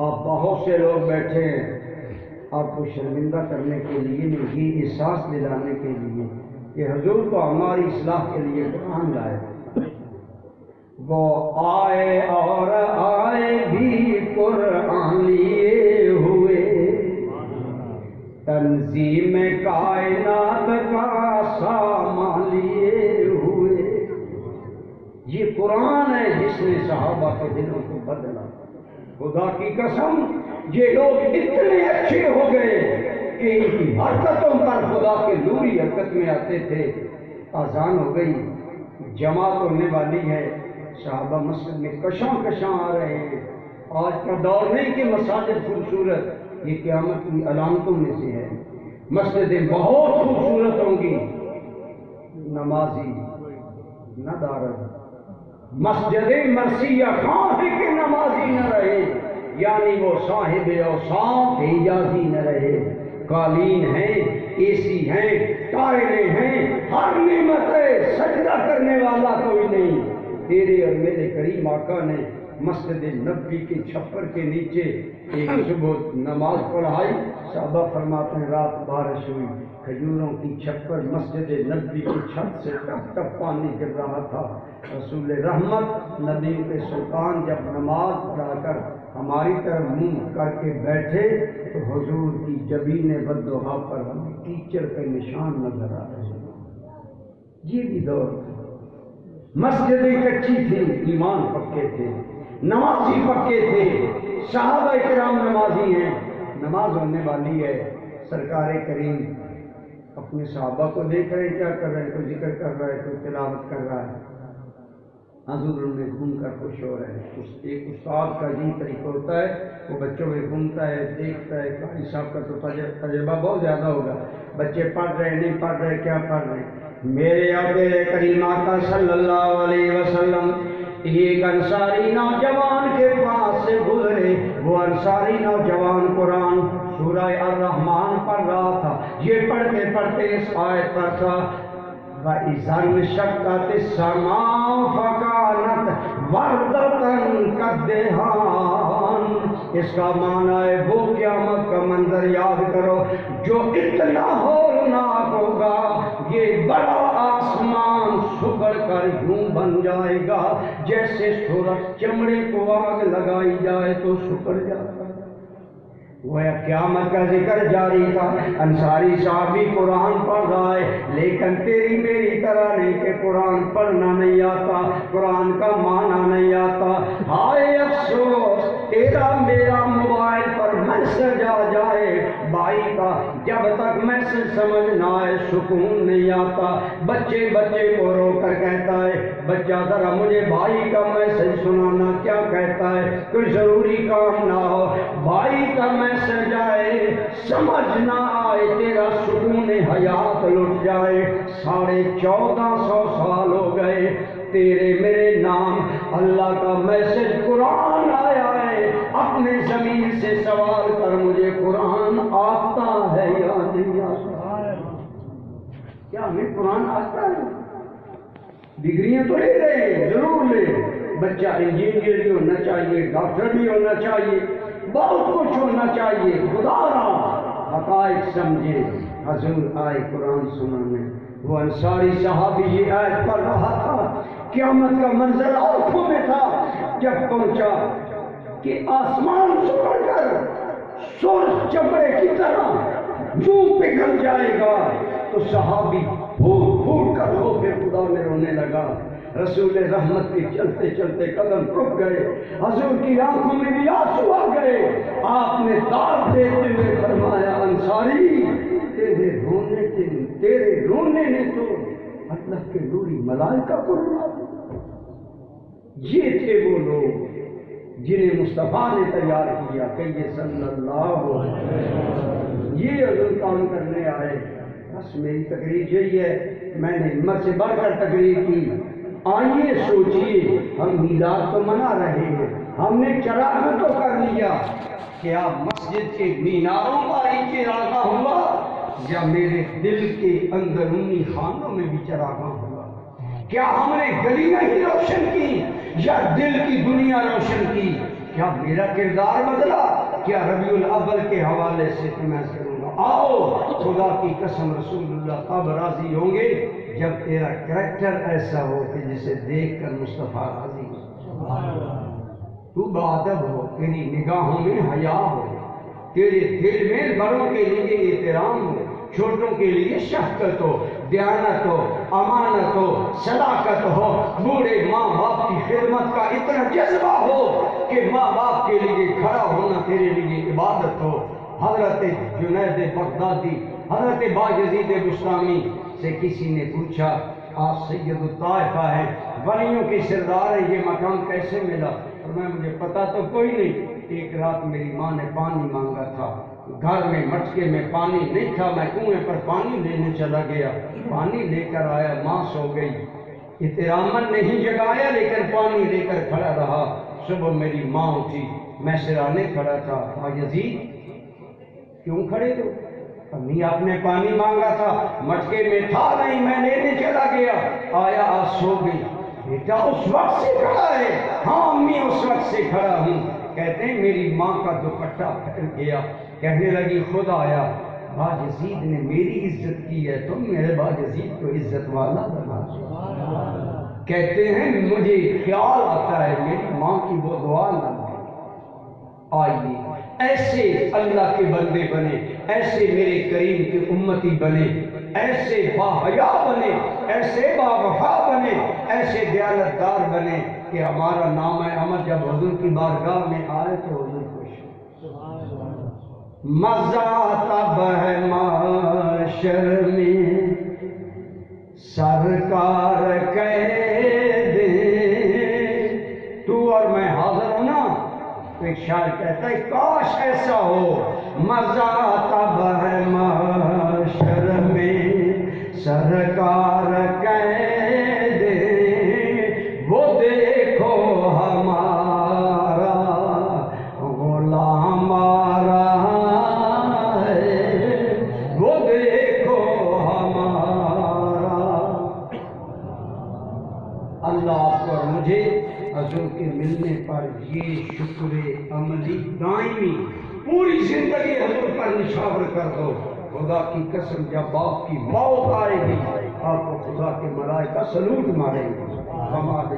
Speaker 1: آپ بہت سے لوگ بیٹھے ہیں آپ کو شرمندہ کرنے کے لیے نہیں، یہ احساس دلانے کے لیے کہ حضور تو ہماری اصلاح کے لیے قرآن لائے۔ وہ آئے اور آئے بھی قرآن لیے ہوئے، تنظیم کائنات کا سامان لیے ہوئے۔ یہ قرآن ہے جس نے صحابہ کے دلوں کو بدلا۔ خدا کی قسم یہ لوگ اتنے اچھے ہو گئے کہ ان کی حرکتوں پر خدا کے نوری حرکت میں آتے تھے۔ اذان ہو گئی، جماعت ہونے والی ہے، صحابہ مسجد میں کشاں کشاں آ رہے ہیں۔ آج کا دور نہیں کہ مساجد خوبصورت، یہ قیامت کی علامتوں میں سے ہے۔ مسجدیں بہت خوبصورت ہوں گی، نمازی نہ دارد۔ مسجد مرثیہ کہاں ہے کہ نمازی نہ رہے، یعنی وہ صاحب اوصاف حجازی نہ رہے۔ قالین ہیں، اے سی ہیں، ٹائلیں ہیں، ہر نعمت ہے، سجدہ کرنے والا کوئی نہیں۔ تیرے اور میرے کریم آقا نے مسجد نبوی کے چھپر کے نیچے ایک صبح نماز پڑھائی۔ صحابہ فرماتے ہیں رات بارش ہوئی، کھجوروں کی چھپر مسجد نبوی کی چھت سے ٹپ ٹپ پانی گر رہا تھا۔ رسول رحمت نبی کے سلطان جب نماز پڑھا کر ہماری طرف منہ کر کے بیٹھے تو حضور کی جبین بددعا پر ہمیں کیچڑ کے نشان نظر آ رہے ہیں۔ یہ بھی دور تھا، مسجدیں کچی تھی، ایمان پکے تھے، نمازی پکے تھے، صحابہ کرام نمازی ہیں، نماز ہونے والی ہے۔ سرکار کریم اپنے صحابہ کو دیکھ رہے ہیں کیا کر رہے ہیں، کوئی ذکر کر رہا ہے، کوئی تلاوت کر رہا ہے، حضور میں گھوم کر خوش ہو رہے ہیں۔ ایک استاد کا یہ طریقہ ہوتا ہے، وہ بچوں میں گھومتا ہے، دیکھتا ہے۔ قاری صاحب کا تو تجربہ بہت زیادہ ہوگا، بچے پڑھ رہے ہیں نہیں پڑھ رہے، کیا پڑھ رہے ہیں۔ میرے آقا کریم آقا صلی اللہ علیہ وسلم ایک انصاری نوجوان کے پاس سے گزرے، وہ انصاری نوجوان قرآن سورہ الرحمن پڑھ رہا تھا۔ یہ پڑھتے پڑھتے اس آیت پر تھا وَإِذَا انشَقَّتِ السَّمَاءُ فَكَانَتْ وَرْدَةً كَالدِّهَانِ۔ اس کا معنی ہے وہ قیامت کا منظر یاد کرو جو اتنا ہولناک ہوگا، یہ بڑا آسمان سکڑ کر یوں بن جائے گا جیسے سورج چمڑے کو آگ لگائی جائے تو سکڑ جاتا ہے۔ وہ قیامت کا ذکر جاری تھا۔ انصاری صحابی قرآن پڑھ رہا ہے، لیکن تیری میری طرح نہیں کہ قرآن پڑھنا نہیں آتا، قرآن کا معنی نہیں آتا۔ ہائے افسوس تیرا میرا موبائل پر میسج آ جائے بھائی کا، جب تک میسج سمجھ نہ آئے سکون نہیں آتا۔ بچے کو رو کر کہتا ہے بچہ ذرا مجھے بھائی کا میسج سنانا، کیا کہتا ہے؟ کوئی ضروری کام نہ ہو، بھائی کا میسج آئے سمجھ نہ آئے، تیرا سکون حیات لٹ جائے۔ 1450 سال ہو گئے تیرے میرے نام اللہ کا میسج قرآن آیا ہے، اپنے زمین سے سوال کر مجھے قرآن آتا ہے یا نہیں آتا؟ کیا ہمیں قرآن آتا ہے؟ ڈگریاں تو لے رہے ہیں، ضرور لے، بچہ انجینئر بھی ہونا چاہیے، ڈاکٹر بھی ہونا چاہیے، بہت کچھ ہونا چاہیے، خدا را حقائق سمجھے۔ حضور آئے قرآن سنانے، وہ انصاری صحابی یہ آیت پڑھ رہا تھا، قیامت کا منظر آنکھوں میں تھا۔ جب پہنچا کہ آسمان سکڑ کر سورج چمڑے کی طرح یوں پگھل جائے گا، تو صحابی پھوٹ پھوٹ کر ہو کے خدا میں رونے لگا۔ رسول رحمت کے چلتے چلتے قدم رک گئے، حضور کی آنکھوں میں بھی آنسو آ گئے۔ آپ نے داد دیتے ہوئے فرمایا انصاری تیرے رونے نے تو اللہ کے نوری ملائکہ کو رلا دیا۔ یہ تھے وہ لوگ جنہیں مصطفیٰ نے تیار کیا، کہیے صلی اللہ علیہ وسلم۔ یہ حضور کام کرنے آئے۔ بس میری تقریر یہی ہے، میں نے ہمت سے بڑھ کر تقریر کی۔ آئیے سوچئے، ہم میلاد تو منا رہے ہیں، ہم نے چراغ تو کر لیا، کیا مسجد کے میناروں پر ہی چراغاں ہوا یا میرے دل کے اندرونی خانوں میں بھی چراغاں ہوا؟ کیا ہم نے گلیاں ہی روشن کی یا دل کی دنیا روشن کی؟ کیا میرا کردار بدلا؟ کیا ربیع الاول کے حوالے سے میں کروں گا؟ آؤ خدا کی قسم رسول اللہ تب راضی ہوں گے جب تیرا کریکٹر ایسا ہو کہ جسے دیکھ کر مصطفیٰ راضی ہو، تو باادب ہو، تیری نگاہوں میں حیا ہو، تیرے دل میں بڑوں کے لیے احترام ہو، چھوٹوں کے لیے شفقت ہو، دیانت ہو، امانت ہو، صداقت ہو، بوڑھے ماں باپ کی خدمت کا اتنا جذبہ ہو کہ ماں باپ کے لیے کھڑا ہونا تیرے لیے عبادت ہو۔ حضرت جنید بغدادی، حضرت بایزید بسطامی سے کسی نے پوچھا آپ سید الطائفہ ہیں، ولیوں کے سردار ہیں، یہ مقام کیسے ملا؟ فرمایا مجھے پتا تو کوئی نہیں، ایک رات میری ماں نے پانی مانگا تھا، گھر میں مٹکے میں پانی نہیں تھا، میں کنویں پر پانی لینے چلا گیا، پانی لے کر آیا، ماں سو گئی، احتراماً نہیں جگایا لیکن پانی لے کر کھڑا رہا۔ صبح میری ماں اٹھی، میں سرانے کھڑا تھا، یزید کیوں کھڑے ہو؟ امی آپ نے پانی مانگا تھا، مٹکے میں تھا نہیں، میں لینے چلا گیا، آیا آج سو گئی۔ بیٹا اس وقت سے کھڑا ہے؟ ہاں امی اس وقت سے کھڑا ہوں۔ کہتے ہیں میری ماں کا دوپٹہ پھر گیا، کہنے لگی خود آیا، باجزید نے میری عزت کی ہے، تم میرے باجزید کو عزت والا بنا دو۔ کہتے ہیں مجھے خیال آتا ہے میری ماں کی وہ دعا نہ مانے۔ آئیے ایسے اللہ کے بندے بنے، ایسے میرے کریم کی امتی بنے، ایسے باحیا بنے، ایسے باوفا بنے، ایسے دیانتدار بنے کہ ہمارا نام عمل جب حضور کی بارگاہ میں آئے تو حضور خوش ہو۔ مزہ تب ہے معاشر میں سرکار کہہ دے تو اور میں حاضر ہوں نا. تو ایک شاعر کہتا ہے کاش ایسا ہو. مزہ تب ہے معاشر میں سرکار کہہ دے وہ دیکھو ہمارا غلام ہمارا ہے وہ دیکھو ہمارا. اللہ آپ کو اور مجھے حضور کے ملنے پر یہ شکر عملی دائمی پوری زندگی حضور پر نشاور کر دو. خدا کی قسم جب باپ کی موت آئے گی آپ کو خدا کے ملائکہ سلوٹ ماریں گے. ہمارے